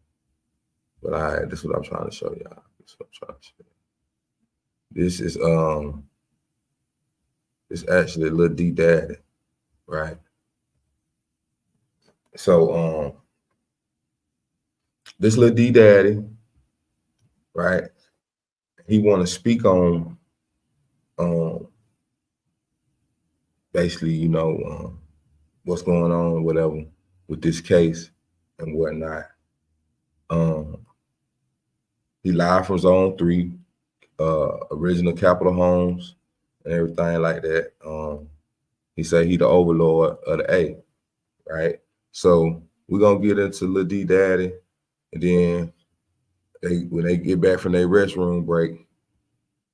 But this is what I'm trying to show y'all. This is what I'm trying to show you. This is it's actually Lil D Daddy, right? So this Lil D Daddy, right? He want to speak on basically, you know, what's going on, whatever, with this case and whatnot. He live from Zone 3, original Capitol Homes and everything like that. He said he the overlord of the A, right? So we're gonna get into Lil D Daddy, and then when they get back from their restroom break,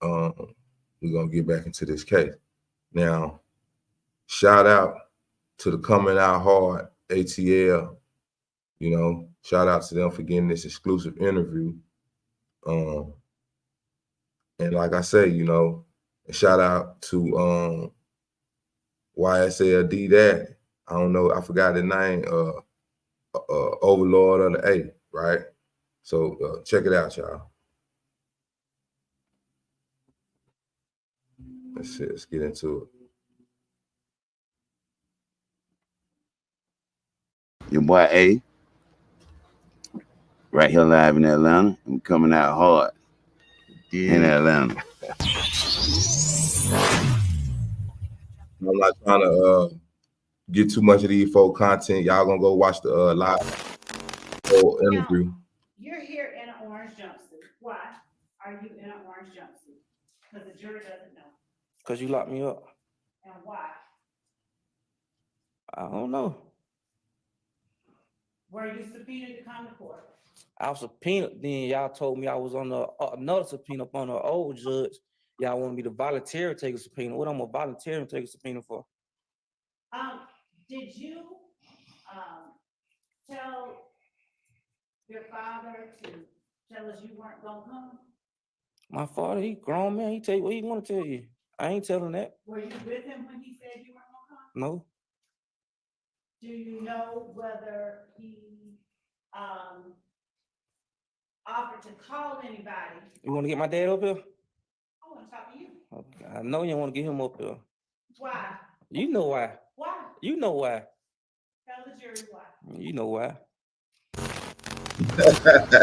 we're gonna get back into this case. Now, shout out to the Coming Out Hard ATL, you know, shout out to them for getting this exclusive interview. And like I say, you know, shout out to YSL D Daddy. I don't know, I forgot the name, Overlord of the A, right? So check it out, y'all. Let's get into it. Your boy A, right here live in Atlanta. I'm coming out hard in Atlanta. I'm not trying to get too much of these folk content. Y'all gonna go watch the live interview. You're here in an orange jumpsuit. Why are you in an orange jumpsuit? Because the jury doesn't know. Because you locked me up. And why? I don't know. Were you subpoenaed to come to court? I was subpoenaed, then y'all told me I was on another subpoena up on an old judge. Y'all wanted me to volunteer take a subpoena. What I'm gonna volunteer and take a subpoena for? Did you tell your father to tell us you weren't gonna come? My father, he grown man. He tell you what he want to tell you. I ain't telling that. Were you with him when he said you weren't gonna come? No. Do you know whether he offered to call anybody? You want to get my dad up here? I want to talk to you. Okay. I know you want to get him up here. Why? You know why. Why? You know why. Tell the jury why. You know why.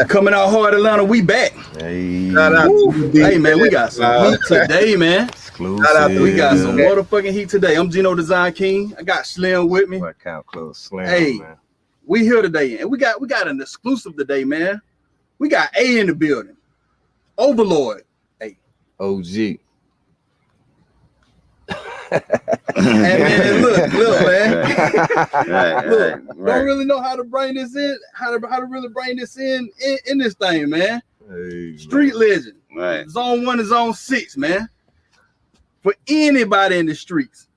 Coming out hard, Atlanta, we back. Hey, Shout out to you, Hey man, we got some heat today, man. exclusive. We got some motherfucking heat today. I'm Gino Design King. I got Slim with me. What count close Slim, Hey. man. We here today, and we got an exclusive today, man. We got A in the building. Overlord. Hey. OG. And man, look, man. Right, Look, don't really know how to bring this in, how to really bring this in this thing, man. Hey, Street legend. Right. Zone 1 and Zone 6, man. For anybody in the streets.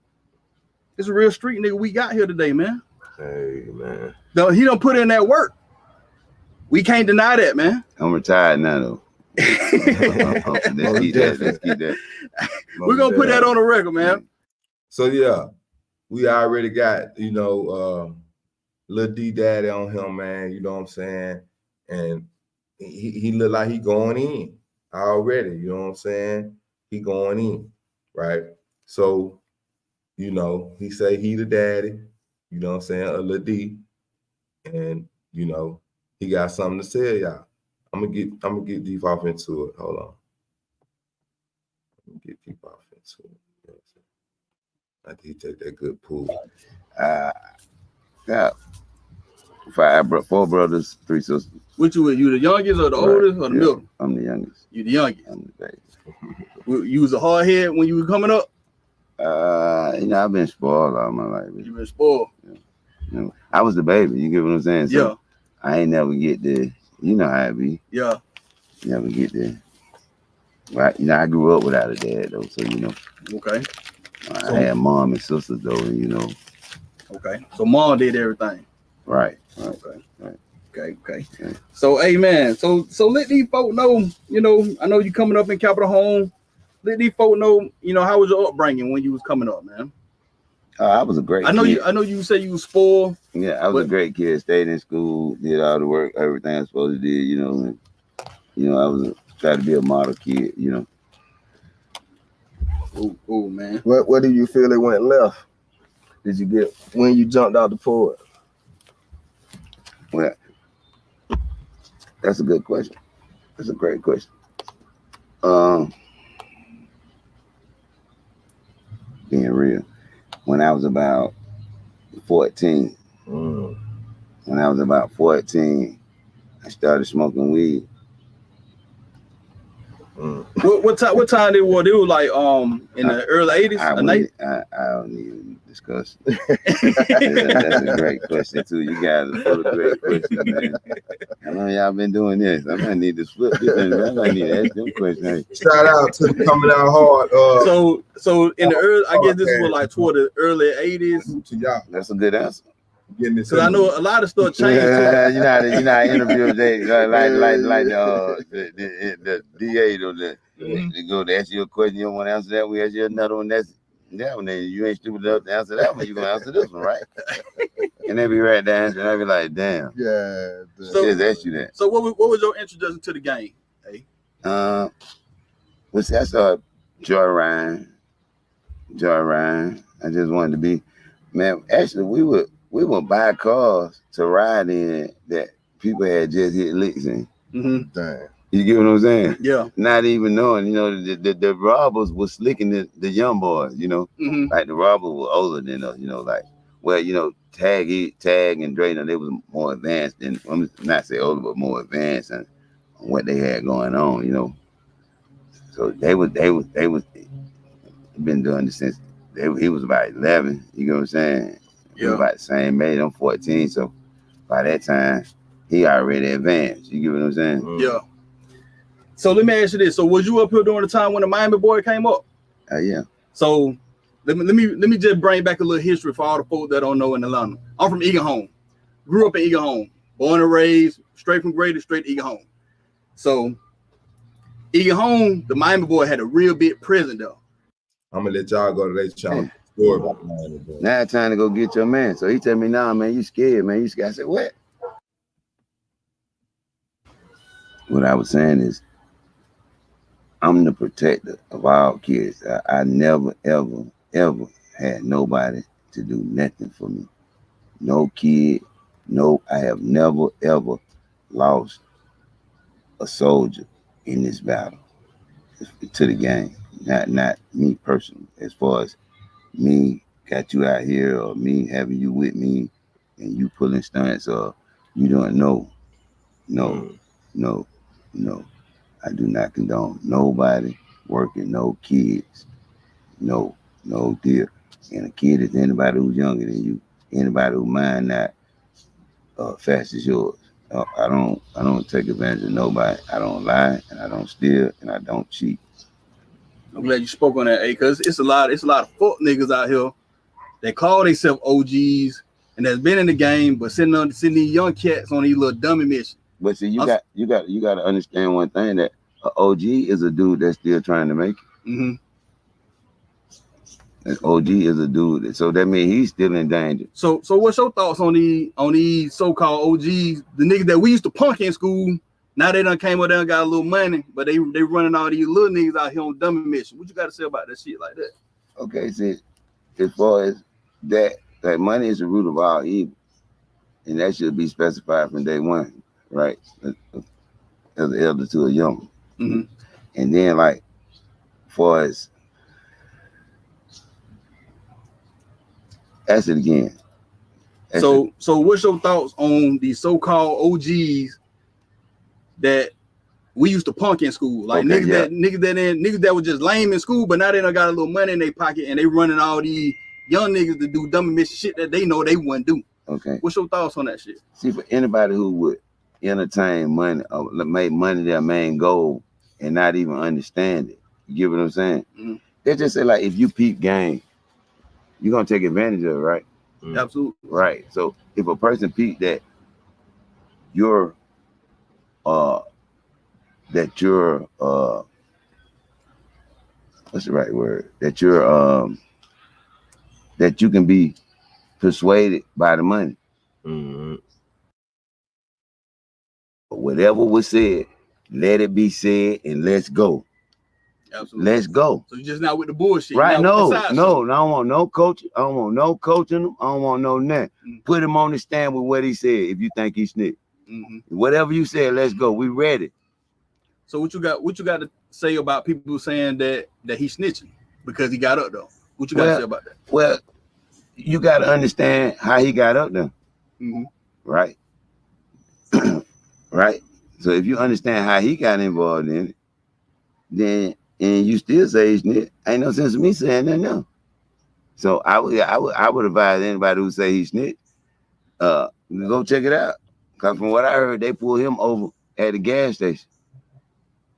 It's a real street nigga we got here today, man. Hey, man. No, he don't put in that work. We can't deny that, man. I'm retired now, though. Let's keep that. We're gonna put that on the record, man. So yeah, we already got, you know, Lil D Daddy on him, man. You know what I'm saying? And he look like he going in already. You know what I'm saying? He going in, right? So, you know, he say he the daddy. You know what I'm saying? A Lil D, and you know he got something to say, y'all. I'm gonna get deep off into it. Hold on. Let me get deep off into it. You know what I'm saying? I think he take that good pool. Yeah. 4 brothers, 3 sisters. Which you the youngest or the Right. oldest or the Yeah, middle? I'm the youngest. You the youngest. I'm the baby. You was a hard head when you were coming up. I've been spoiled all my life. You been spoiled. I was the baby. You get what I'm saying? So Yeah. I ain't never get the. You know how it be. Yeah. Never get the. Right. I grew up without a dad though, so Okay. I had mom and sisters though, and Okay. So mom did everything. Right. Okay. Right. Okay. So, hey man, so let these folk know, I know you coming up in Capitol Home. Let these folk know, how was your upbringing when you was coming up, man? I was a great I know kid. you say you was spoiled. Yeah, I was a great kid. Stayed in school, did all the work, everything I was supposed to do. And, I was tried to be a model kid. Cool, man. What do you feel it went left? Did you get when you jumped out the port? Well, that's a good question. That's a great question. Being real, when I was about 14, when I was about 14, I started smoking weed. What time they were? They were like in the early 80s. I don't even discuss. That's a great question too. You guys are full of great questions, man. How long y'all been doing this? I might need to flip this. I might need to ask them questions. Shout out to the Coming Out Hard. So in the early, I guess this was like toward the early 80s. To y'all. That's a good answer. Because I know a lot of stuff changed. You know how interviews they like the DA or they go to ask you a question, you don't want to answer that. We ask you another one. That's that one. Then you ain't stupid enough to answer that one. You gonna answer this one, right? And they be right there answering. I be like, damn. Yeah. Just ask you that. So what was your introduction to the game? Hey. Well, see, I saw Joyride. I just wanted to be, man. Actually, we would buy cars to ride in that people had just hit licks in. Damn. You get what I'm saying? Yeah. Not even knowing, the robbers was slicking the young boys. Like the robbers were older than us. Tag and Dre, they was more advanced than, I'm not say older, but more advanced on what they had going on. So they was been doing this since he was about 11. You know what I'm saying? He was about the same age. I'm 14, so by that time he already advanced. You get what I'm saying? Yeah. So let me ask you this: so was you up here during the time when the Miami boy came up? Yeah. So let me just bring back a little history for all the folks that don't know in Atlanta. I'm from Eagle Home. Grew up in Eagle Home. Born and raised straight from Grady, straight to Eagle Home. So Eagle Home, the Miami boy had a real big prison though. I'm gonna let y'all go to their channel. Story about the Miami boy. Now it's time to go get your man. So he tell me, nah, man, you scared, man. You scared. I said, what? What I was saying is, I'm the protector of all kids. I never, ever, ever had nobody to do nothing for me. No kid, I have never, ever lost a soldier in this battle to the game. Not me personally. As far as me got you out here or me having you with me and you pulling stunts or you don't know. No. I do not condone nobody working no kids. No deal. And a kid is anybody who's younger than you, anybody who mind not fast as yours. I don't take advantage of nobody. I don't lie and I don't steal and I don't cheat. I'm glad you spoke on that, because it's a lot of fuck niggas out here that call themselves OGs and that's been in the game, but sending these young cats on these little dummy missions. But see, you got to understand one thing, that an OG is a dude that's still trying to make it. Mm-hmm. An OG is a dude, so that means he's still in danger. So what's your thoughts on these so-called OGs, the niggas that we used to punk in school? Now they done came up there and got a little money, but they running all these little niggas out here on dummy mission. What you got to say about that shit like that? Okay, see, as far as that money is the root of all evil, and that should be specified from day one, right? As an elder to a young. Mm-hmm. And then, like, as far as, ask it again. So what's your thoughts on these so-called OGs that we used to punk in school. Like Okay, niggas that were just lame in school, but now they done got a little money in their pocket and they running all these young niggas to do dumb and miss shit that they know they wouldn't do. Okay. What's your thoughts on that shit? See, for anybody who would entertain money or make money their main goal and not even understand it, you get what I'm saying? Mm-hmm. They just say, like, if you peep game, you're gonna take advantage of it, right? Absolutely. Right. So if a person peep that you're what's the right word? That you can be persuaded by the money. Mm-hmm. Whatever was said, let it be said and let's go. Absolutely. Let's go. So you're just not with the bullshit. Right? No, I don't want no coaching. I don't want no coaching him. I don't want no nothing. Mm-hmm. Put him on the stand with what he said if you think he snitched. Mm-hmm. Whatever you said, let's go. We ready. So what you got to say about people saying that he snitching because he got up though? What you got to say about that? Well, you got to understand how he got up there. Mm-hmm. Right? Right? So if you understand how he got involved in it, then and you still say he snitched, ain't no sense of me saying that no. So I would advise anybody who say he snitched, go check it out. Cause from what I heard, they pulled him over at the gas station.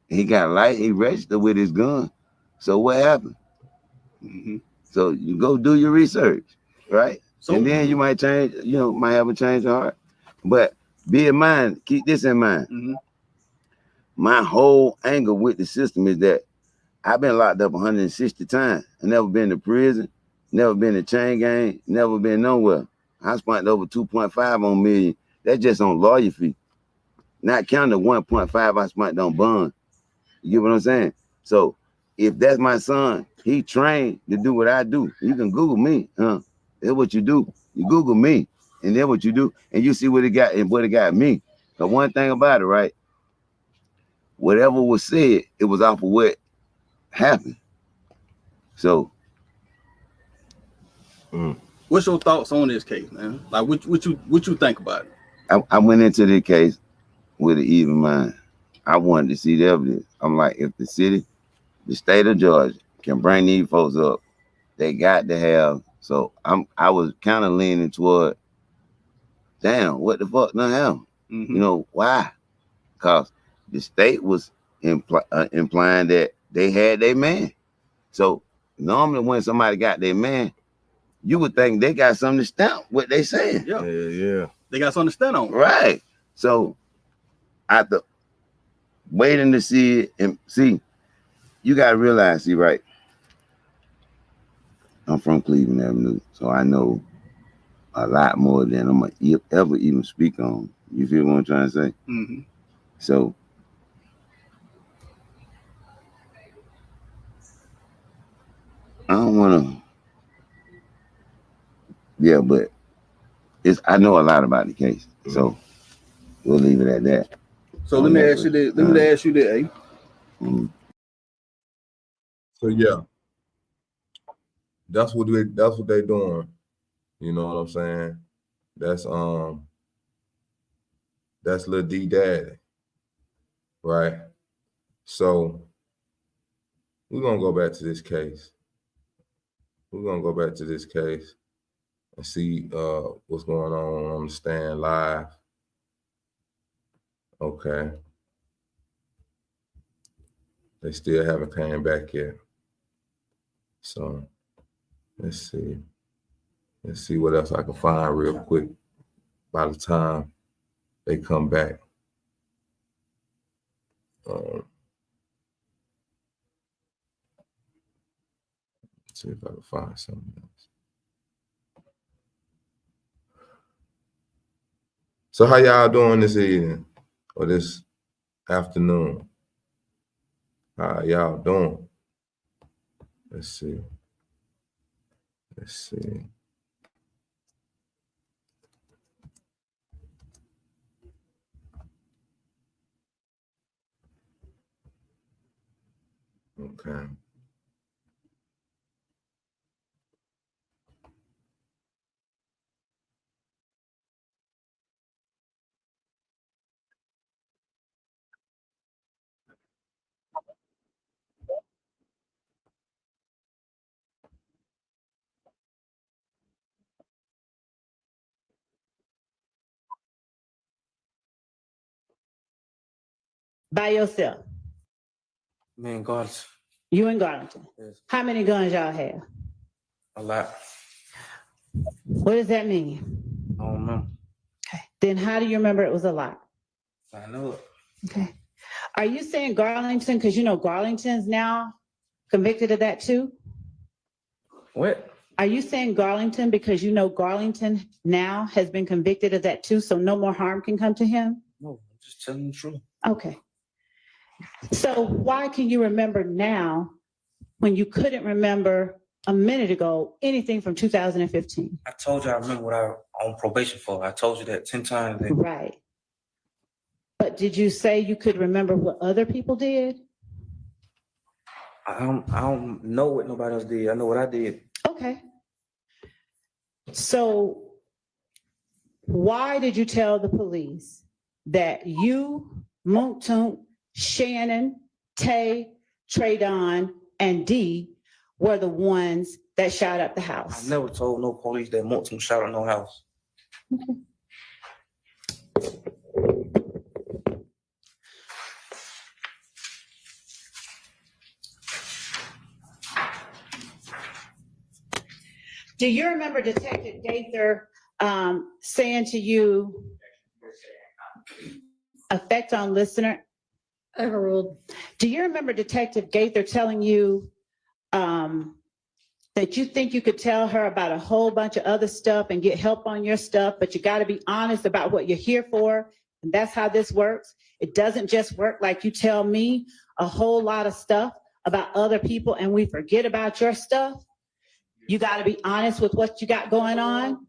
He got light, he registered with his gun. So what happened? Mm-hmm. So you go do your research, right? So, and then you might change, might have a change of heart. But be in mind, keep this in mind. Mm-hmm. My whole angle with the system is that I've been locked up 160 times. I never been to prison, never been to chain gang, never been nowhere. I spent over 2.5 on million. That's just on lawyer fee. Not counting the 1.5 I spent on bond. You get what I'm saying? So if that's my son, he trained to do what I do. You can Google me, That's what you do. You Google me, and then what you do, and you see what it got and what it got me. But one thing about it, right? Whatever was said, it was off of what happened. So, what's your thoughts on this case, man? Like, what you think about it? I went into this case with an even mind. I wanted to see the evidence. I'm like, if the state of Georgia can bring these folks up, they got to have. So I was kind of leaning toward, damn, what the fuck not happened? Mm-hmm. Why? Because the state was implying that they had their man. So normally when somebody got their man, you would think they got something to stamp what they saying. Yeah. They got something to stand on. Right. So after waiting to see it and see, you gotta realize, right? I'm from Cleveland Avenue, so I know a lot more than I'm gonna ever even speak on. You feel what I'm trying to say? Mm-hmm. So I don't wanna, but I know a lot about the case, so we'll leave it at that. So let me ask you that. So yeah, that's what they doing. You know what I'm saying? That's Lil D Daddy, right? So we're gonna go back to this case. We're gonna go back to this case and see what's going on the stand live. Okay. They still haven't came back yet. So let's see. Let's see what else I can find real quick by the time they come back. See if I can find something else. So how y'all doing this evening or this afternoon? How y'all doing? Let's see. Let's see. Okay. By yourself? Man, God, You in Garlington? yes, How many guns y'all have? a lot. What does that mean? I don't remember. Okay. Then how do you remember it was a lot? I know it. Okay. Are you saying Garlington because you know Garlington's now convicted of that too? What? Are you saying Garlington because you know Garlington now has been convicted of that too, so no more harm can come to him? No, I'm just telling the truth. Okay. So why can you remember now when you couldn't remember a minute ago anything from 2015? I told you I remember what I on probation for. I told you that 10 times. That Right. But did you say you could remember what other people did? I don't know what nobody else did. I know what I did. Okay. So why did you tell the police that you, Moontoon, Shannon, Tay, Traydon, and D were the ones that shot up the I house? never told no police that Moulton shot at no house. Do you remember Detective Gaither saying to you, effect on listener? Overruled. Do you remember Detective Gaither telling you that you think you could tell her about a whole bunch of other stuff and get help on your stuff, but you got to be honest about what you're here for? And that's how this works. It doesn't just work like you tell me a whole lot of stuff about other people and we forget about your stuff. You got to be honest with what you got going on.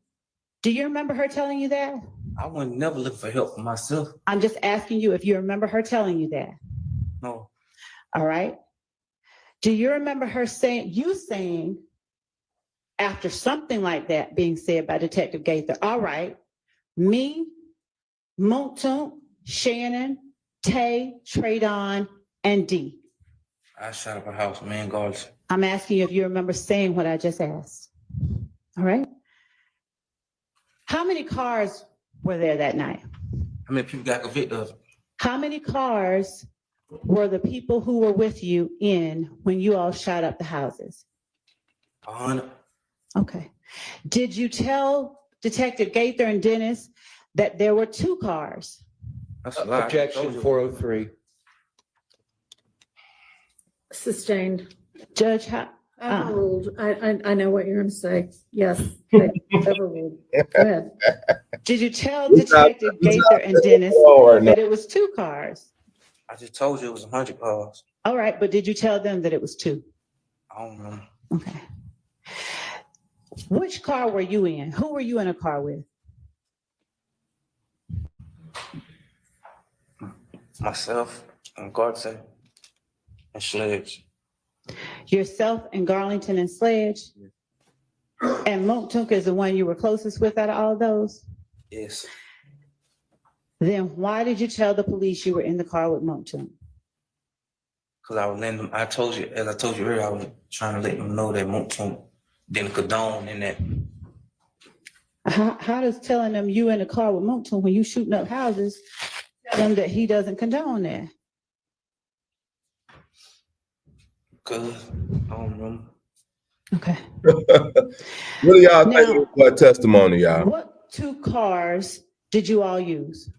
Do you remember her telling you that? I would never look for help for myself. I'm just asking you if you remember her telling you that. No. All right. Do you remember her saying after something like that being said by Detective Gaither, all right, me, Moontoon, Shannon, Tay, Traydon, and D. I shot up a house, man, guards. I'm asking you if you remember saying what I just asked. All right. How many cars were there that night? How many people got convicted of it? How many cars were the people who were with you in when you all shot up the houses? 100. Okay. Did you tell Detective Gaither and Dennis that there were 2 cars? That's a lie. Objection 403. Sustained. Judge, Overruled. I know what you're going to say. Yes. Overruled. Go ahead. did you tell He's not- Detective he's Gaither not and Dennis right now. that it was 2 cars? I just told you it was 100 cars. All right, but did you tell them that it was 2? I don't remember. Okay. Which car were you in? Who were you in a car with? Myself and Garson and Sledge. Yourself and Garlington and Sledge? And Moontook is the one you were closest with out of all of those? Yes. Then why did you tell the police you were in the car with Moontook? Because I was letting them, as I told you earlier, I was trying to let them know that Moulton didn't condone in that. How does telling them you in the car with Moontook when you shooting up houses tell them that he doesn't condone that? Because I don't remember. Okay. What do y'all Now- think about testimony, y'all? What 2 cars did you all use?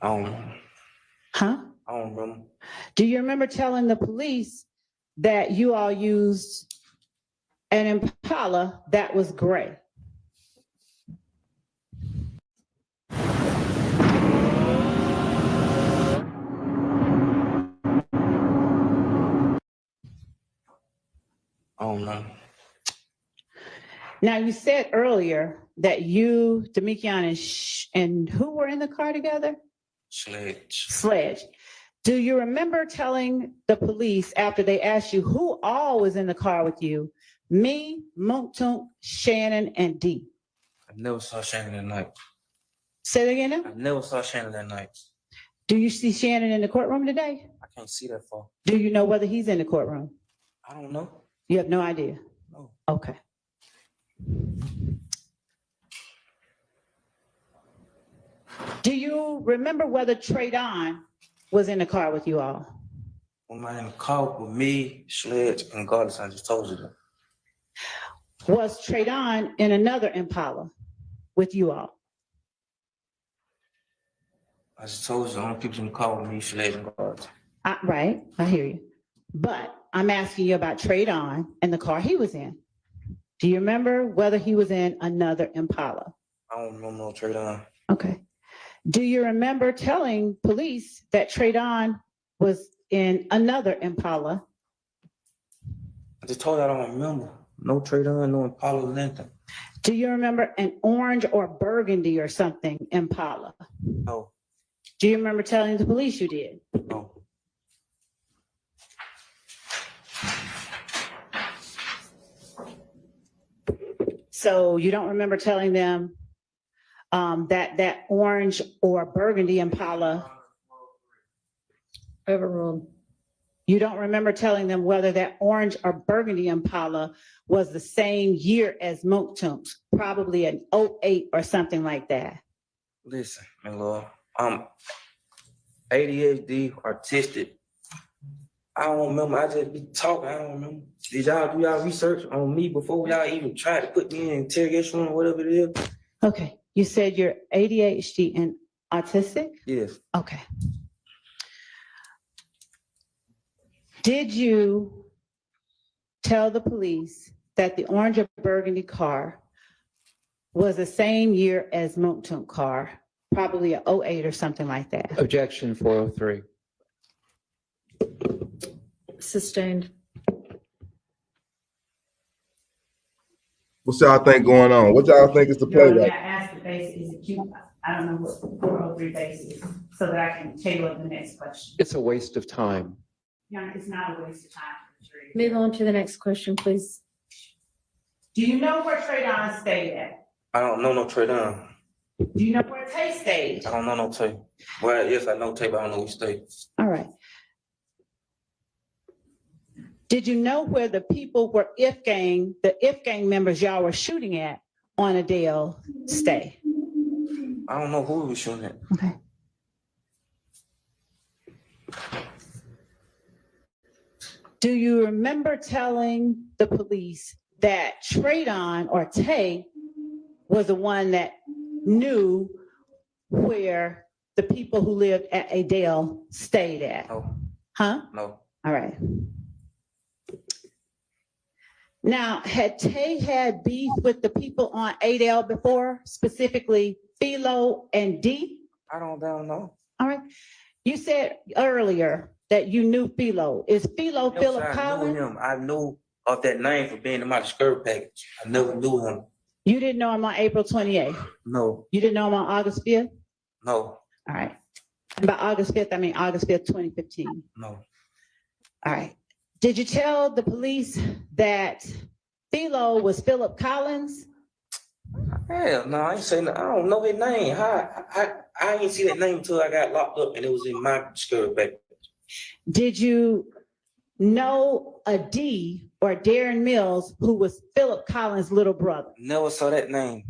I don't remember. Huh? I don't remember. Do you remember telling the police that you all used an Impala that was gray? I don't know. Now, you said earlier that you, Demikian, and who were in the car together? Sledge. Sledge. Do you remember telling the police after they asked you who all was in the car with you? Me, Moontook, Shannon, and D. I never saw Shannon that night. Say that again now? I never saw Shannon that night. Do you see Shannon in the courtroom today? I can't see that far. Do you know whether he's in the courtroom? I don't know. You have no idea? No. Okay. Do you remember whether Traydon was in the car with you all? When I in the car with me, Sledge, and Goddess, I just told you that. Was Traydon in another Impala with you all? I just told you the only people in the car with me, Sledge, and Goddess. Right, I hear you. But I'm asking you about Traydon and the car he was in. Do you remember whether he was in another Impala? I don't remember no Traydon. Okay. Do you remember telling police that Traydon was in another Impala? I just told you I don't remember. No Traydon, no Impala, nothing. Do you remember an orange or burgundy or something Impala? No, Do you remember telling the police you did? no. So you don't remember telling them that orange or burgundy Impala, Overruled. you don't remember telling them whether that orange or burgundy Impala was the same year as Mooktoon's, probably an 08 or something like that. Listen, my lord, I'm ADHD, artistic. I don't remember. I just be talking. I don't remember. Did y'all do y'all research on me before y'all even tried to put me in interrogation room or whatever it is? Okay, you said you're ADHD and autistic? Yes. Okay. Did you tell the police that the orange or burgundy car was the same year as Mooktoon car, probably a 08 or something like that? Objection 403. Sustained. What y'all think going on? What y'all think is the play right? Ask the basis, I don't know what 403 base is, so that I can tailor the next question. It's a waste of time. Yeah, it's not a waste of time for the jury. Move on to the next question, please. Do you know where Traydon stayed at? I don't know no Traydon. Do you know where Tay stayed? I don't know no Tay. Well, yes, I know Tay, but I don't know which state. All right. Did you know where the people were the If gang members y'all were shooting at on Adele stay? I don't know who we was shooting at. Okay. Do you remember telling the police that Traydon or Tay was the one that knew where the people who lived at Adele stayed at? No, Huh? no. All right. Now, had Tay had beef with the people on Adele before, specifically Philo and D? I don't know. All right. You said earlier that you knew Philo. Is Philo No, Philip sir, I knew Collins? him. I knew of that name for being in my discovery package. I never knew him. You didn't know him on April 28th? No, You didn't know him on August 5th? no, All right. And by August 5th, I mean August 5th, 2015. no. All right. Did you tell the police that Philo was Philip Collins? Hell no, I ain't saying that. I don't know his name. I ain't see that name until I got locked up and it was in my discovery package. Did you know a D or Darren Mills who was Philip Collins' little brother? Never saw that name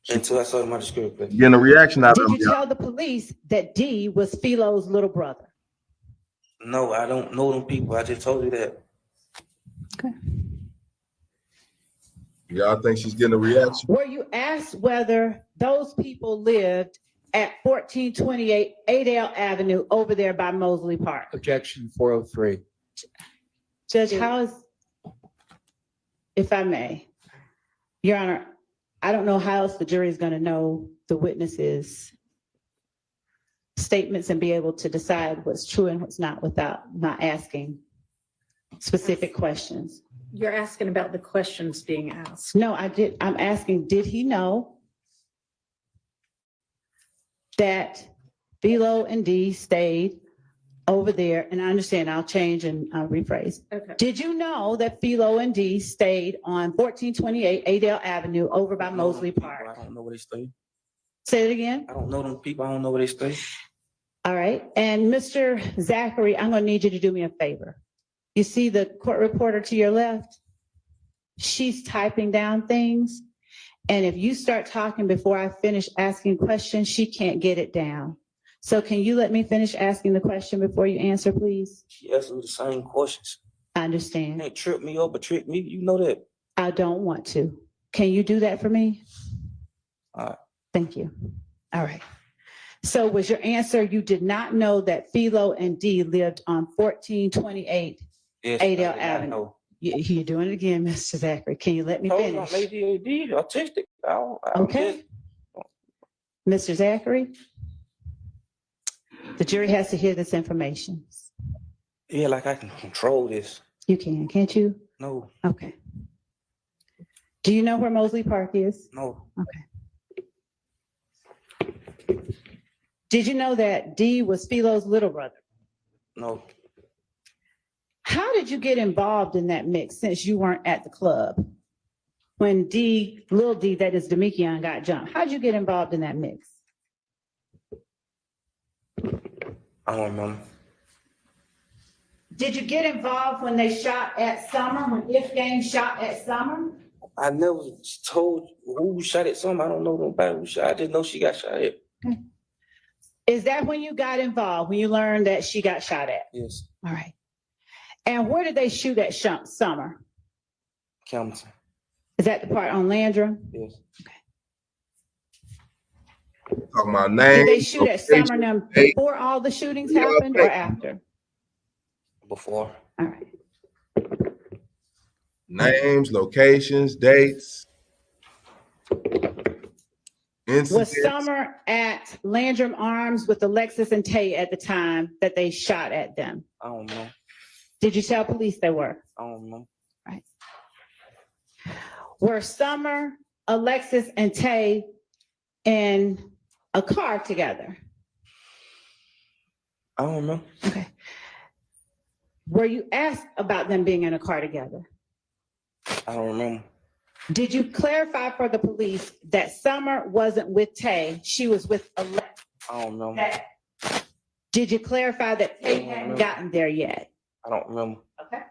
until I saw my discovery package. Getting a reaction out of Did them. you tell the police that D was Philo's little brother? No, I don't know them people. I just told you that. Y'all think she's getting a reaction? Were you asked whether those people lived at 1428 Adele Avenue over there by Mosley Park? Objection 403. Judge, how is, if I may, Your Honor, I don't know how else the jury is going to know the witnesses' statements and be able to decide what's true and what's not without not asking specific questions. You're asking about the questions being asked. No, I'm asking, did he know that Philo and D stayed over there? And I understand, I'll change and I'll rephrase. Okay. Did you know that Philo and D stayed on 1428 Adele Avenue over by I don't know them Mosley people. Park? I don't know where they stay. Say it again. I don't know them people. I don't know where they stay. All right. And Mr. Zachary, I'm going to need you to do me a favor. You see the court reporter to your left? She's typing down things. And if you start talking before I finish asking questions, she can't get it down. So can you let me finish asking the question before you answer, please? She asked me the same questions. I You understand. can't trip me up or trick me. You know that. I don't want to. Can you do that for me? All right. Thank you. All right. So was your answer, you did not know that Philo and Dee lived on 1428 Yes, I Adel did not Avenue? know. You're doing it again, Mr. Zachary. Can you let me Told you I'm finish? ADHD, autistic. I'm Okay. Mr. Zachary, the jury has to hear this information. Yeah, like I can control this. You can, can't you? No, Okay. Do you know where Mosley Park is? no, Did you know that Dee was Philo's little brother? no. How did you get involved in that mix since you weren't at the club? When Dee, Lil D, that is Demekion, got jumped, how'd you get involved in that mix? I don't remember. Did you get involved when they shot at Summer, when If Gang shot at Summer? I never told who shot at something. I don't know nobody who shot. I just know she got shot at. Is that when you got involved, when you learned that she got shot at? Yes, All right. And where did they shoot at Summer? Campbellton. Is that the part on Landrum? Yes. Talking about Did they names, shoot at location, Summer now date. before all the shootings Yeah, happened or after? Before. All right. Names, locations, dates. Was Incidents. Summer at Landrum Arms with Alexis and Tay at the time that they shot at them? I don't know. Did you tell police they were? I don't know. Right. Were Summer, Alexis, and Tay in a car together? I don't know. Okay. Were you asked about them being in a car together? I don't remember. Did you clarify for the police that Summer wasn't with Tay, she was with Alexis? I don't know. Did you clarify that Tay hadn't gotten there yet? I don't remember. Okay.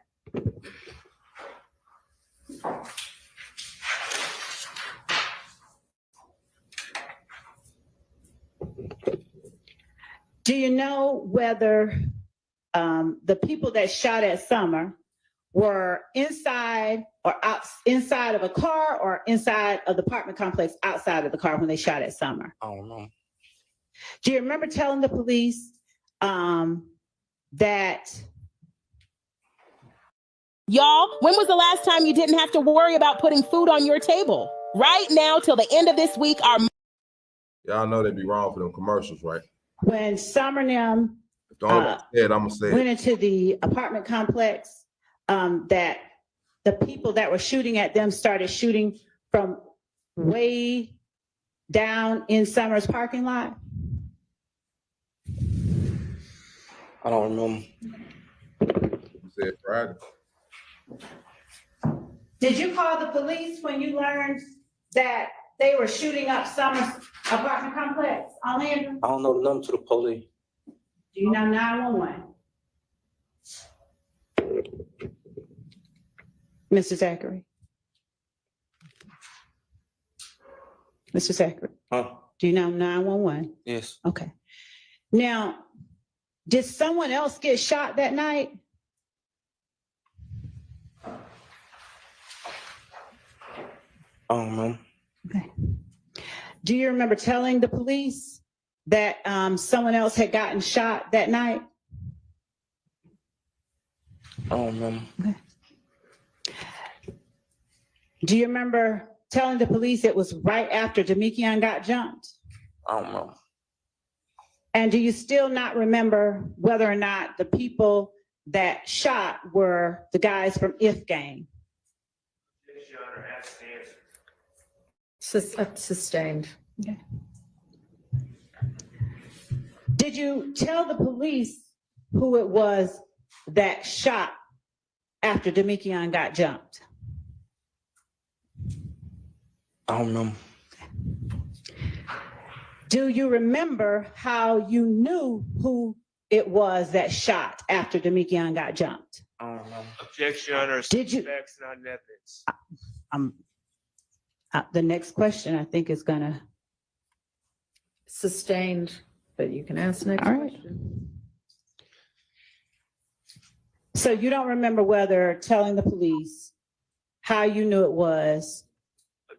Do you know whether the people that shot at Summer were inside or inside of a car or inside of the apartment complex outside of the car when they shot at Summer? I don't know. Do you remember telling the police that Y'all, when was the last time you didn't have to worry about putting food on your table? Right now, till the end of this week, our Y'all know they be wrong for them commercials, right? when Summer and them If the only said, I'm gonna say went it. into the apartment complex, that the people that were shooting at them started shooting from way down in Summer's parking lot? I don't remember. You said Friday. Did you call the police when you learned that they were shooting up Summer's apartment complex on Landrum? I don't know the number to the police. Do you know 911? Mr. Zachary? Mr. Zachary, Huh? do you know 911? Yes. Okay. Now, did someone else get shot that night? I don't remember. Okay. Do you remember telling the police that someone else had gotten shot that night? I don't remember. Okay. Do you remember telling the police it was right after Demekion got jumped? I don't remember. And do you still not remember whether or not the people that shot were the guys from If Gang? Sustained. Okay. Did you tell the police who it was that shot after Demekion got jumped? I don't remember. Do you remember how you knew who it was that shot after Demekion got jumped? I don't remember. Objection, Your Honor. Did you- Facts, not evidence. The next question, I think, is gonna, Sustained, but you can ask next all right. question. So you don't remember whether telling the police how you knew it was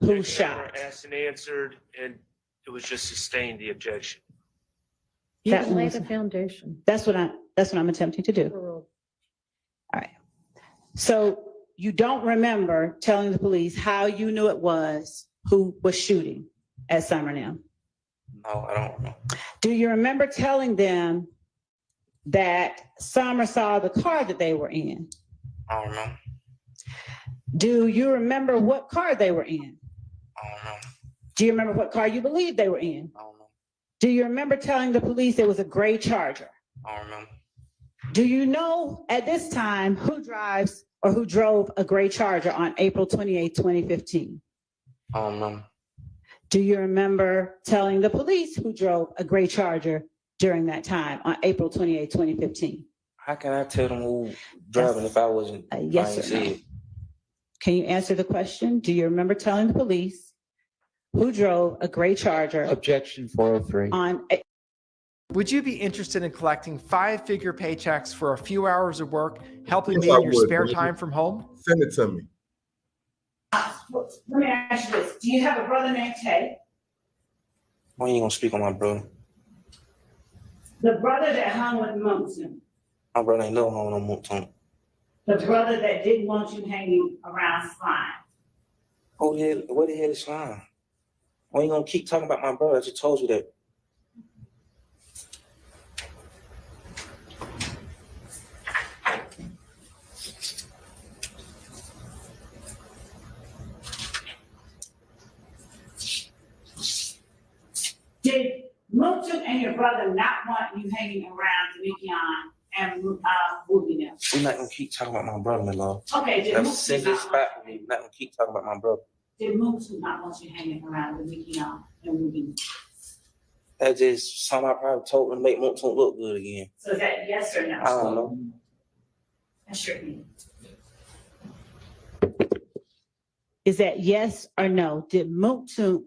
who Objection shot? never asked and answered, and it was just sustained, the objection. You That can lay was- the foundation. That's what I'm attempting to do. Overruled. All right. So you don't remember telling the police how you knew it was who was shooting at Summernail? No, I don't know. Do you remember telling them that Summer saw the car that they were in? I don't know. Do you remember what car they were in? I don't know. Do you remember what car you believed they were in? I don't know. Do you remember telling the police it was a gray Charger? I don't remember. Do you know at this time who drives or who drove a gray Charger on April 28, 2015? I don't remember. Do you remember telling the police who drove a gray Charger during that time on April 28, 2015? How can I tell them who driving if I wasn't? Yes I ain't or no? see it. Can you answer the question? Do you remember telling the police who drove a gray Charger Objection 403. on? Would you be interested in collecting 5-figure paychecks for a few hours of work, helping Yes, me I in your would, spare brother. time from home? Send it to me. Let me ask you this. Do you have a brother named Tay? When you gonna speak on my brother? The brother that hung with Moonson, My brother ain't no home no more time. the brother that didn't want you hanging around Slime. Oh yeah, where the hell is Slime? Why you gonna keep talking about my brother? I just told you that. Did Moonson and your brother not want you hanging around Demekion and Ruby now? We're not gonna keep talking about my brother, my love. Okay, did That's a Moonson sensitive not spot want, for me. We're not gonna keep talking about my brother. did Moonson not want you hanging around Demekion and Ruby? That's just something I probably told him to make Montoon look good again. So is that yes or no? I don't know. That's your opinion. Is that yes or no? Did Moonson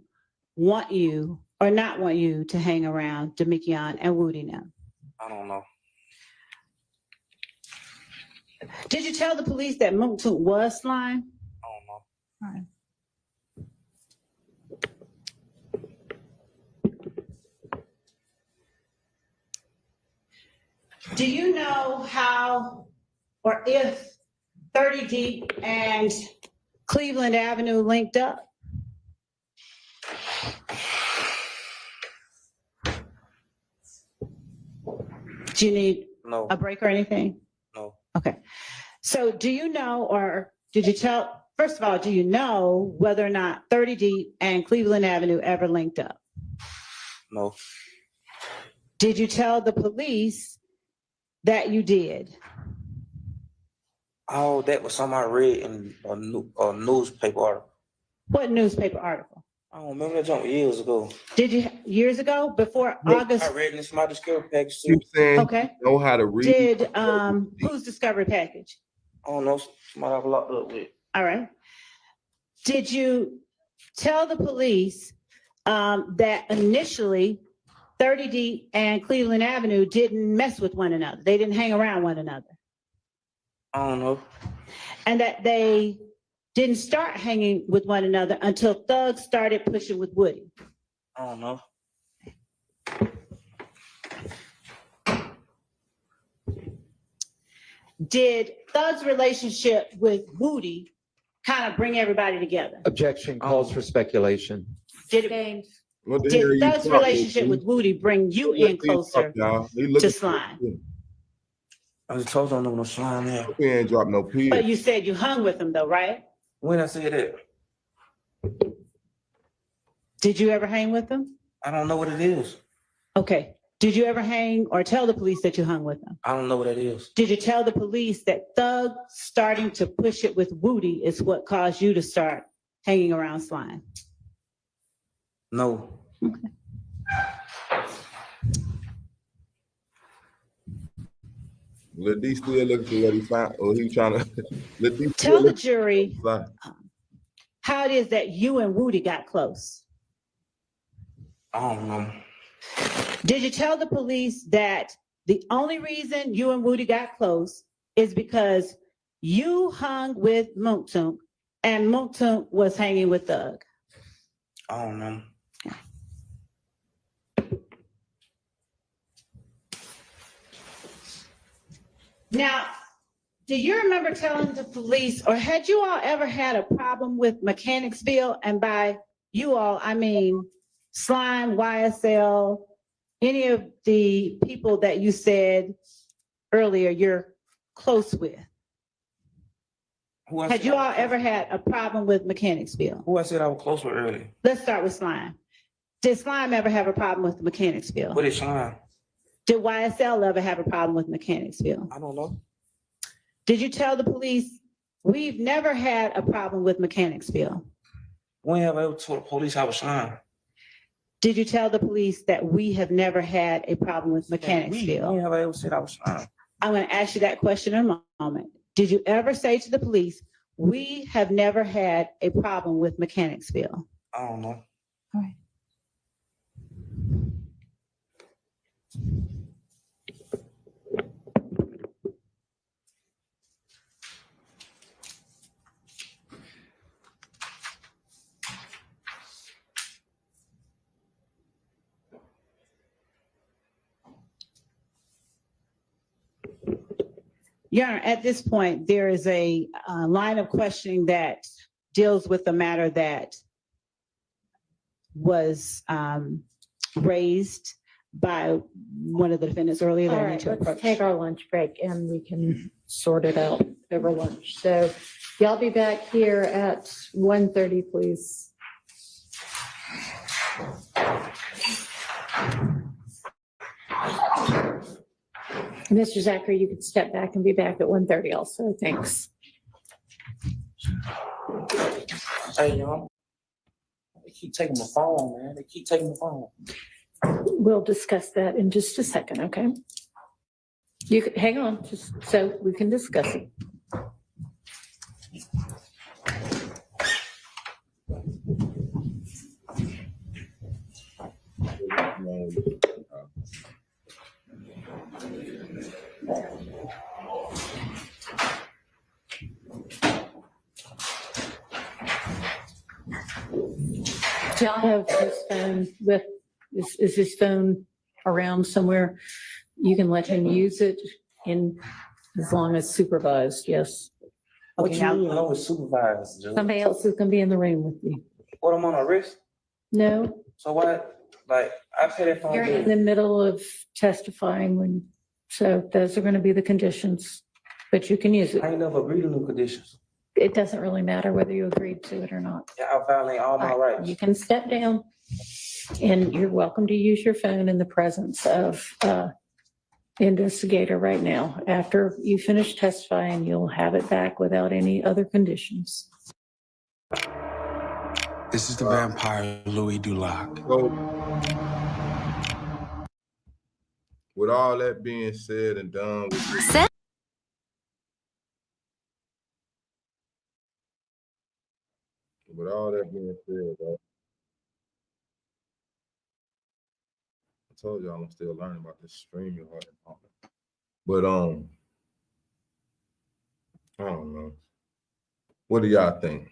want you or not want you to hang around Demekion and Woody now? I don't know. Did you tell the police that Moonson was Slime? I don't know. All right. Do you know how or if 30 Deep and Cleveland Avenue linked up? Do you need No. a break or anything? No. Okay. So do you know, or did you tell, first of all, do you know whether or not 30 Deep and Cleveland Avenue ever linked up? No. Did you tell the police that you did? Oh, that was something I read in a newspaper article. What newspaper article? I don't remember that jump years ago. Did you, years ago, before No, August? I read this in my discovery package too. Keep saying Okay. you know how to read. Did, whose discovery package? I don't know, somebody I've locked up with. All right. Did you tell the police that initially 30 D and Cleveland Avenue didn't mess with one another? They didn't hang around one another? I don't know. And that they didn't start hanging with one another until Thugs started pushing with Woody? I don't know. Did Thug's relationship with Woody kind of bring everybody together? Objection calls for speculation. Did it, Sustained. What the hell did you Thug's talking relationship to? with Woody bring you Let in these closer talk, y'all. They looking to Slime? I just told you I don't know no Slime there. We ain't drop no But pills. you said you hung with him though, right? When I said that, Did you ever hang with him? I don't know what it is. Okay. Did you ever hang or tell the police that you hung with him? I don't know what that is. Did you tell the police that Thug starting to push it with Woody is what caused you to start hanging around Slime? No. Let these still looking for what he found, or he trying to let these Tell still the looking jury, for what how it is that you and Woody got close? I don't know. Did you tell the police that the only reason you and Woody got close is because you hung with Moontunk and Moontunk was hanging with Thug? I don't know. Now, do you remember telling the police, or had you all ever had a problem with Mechanicsville? And by you all, I mean Slime, YSL, any of the people that you said earlier you're close with. Had you all ever had a problem with Mechanicsville? Who I said I was close with earlier? Let's start with Slime. Did Slime ever have a problem with Mechanicsville? What is Slime? Did YSL ever have a problem with Mechanicsville? I don't know. Did you tell the police, we've never had a problem with Mechanicsville? When have I ever told the police I was Slime? Did you tell the police that we have never had a problem with Mechanicsville? When have I ever said I was Slime? I'm going to ask you that question in a moment. Did you ever say to the police, we have never had a problem with Mechanicsville? I don't know. All right. Your Honor, at this point, there is a line of questioning that deals with the matter that was raised by one of the defendants earlier. All That I need right, to let's approach. take our lunch break and we can sort it out over lunch. So y'all be back here at 1:30, please. Mr. Zachary, you can step back and be back at 1:30 also. Thanks. Hey, y'all. They keep taking my phone, man. They keep taking my phone. We'll discuss that in just a second, okay? You can, hang on, just so we can discuss it. Do y'all have his phone with, is his phone around somewhere? You can let him use it in, as long as supervised, yes. What Okay, you now, mean I was supervised, Joe? somebody else is gonna be in the room with you. What, I'm on a risk? No, So what? Like, I pay that phone you're in bill. the middle of testifying when, so those are gonna be the conditions, but you can use it. I ain't never agreed to new conditions. It doesn't really matter whether you agreed to it or not. Yeah, I violate all my All right, rights. you can step down and you're welcome to use your phone in the presence of the investigator right now. After you finish testifying, you'll have it back without any other conditions. This is the vampire Louis Dulac. So, with all that being said and done, with all that being said, I told y'all I'm still learning about this streaming. But I don't know. What do y'all think?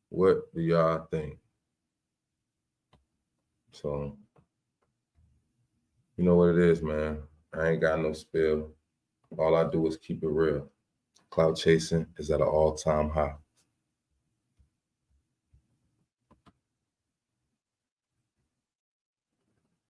What do y'all think? So, you know what it is, man. I ain't got no spill. All I do is keep it real. Cloud chasing is at an all-time high.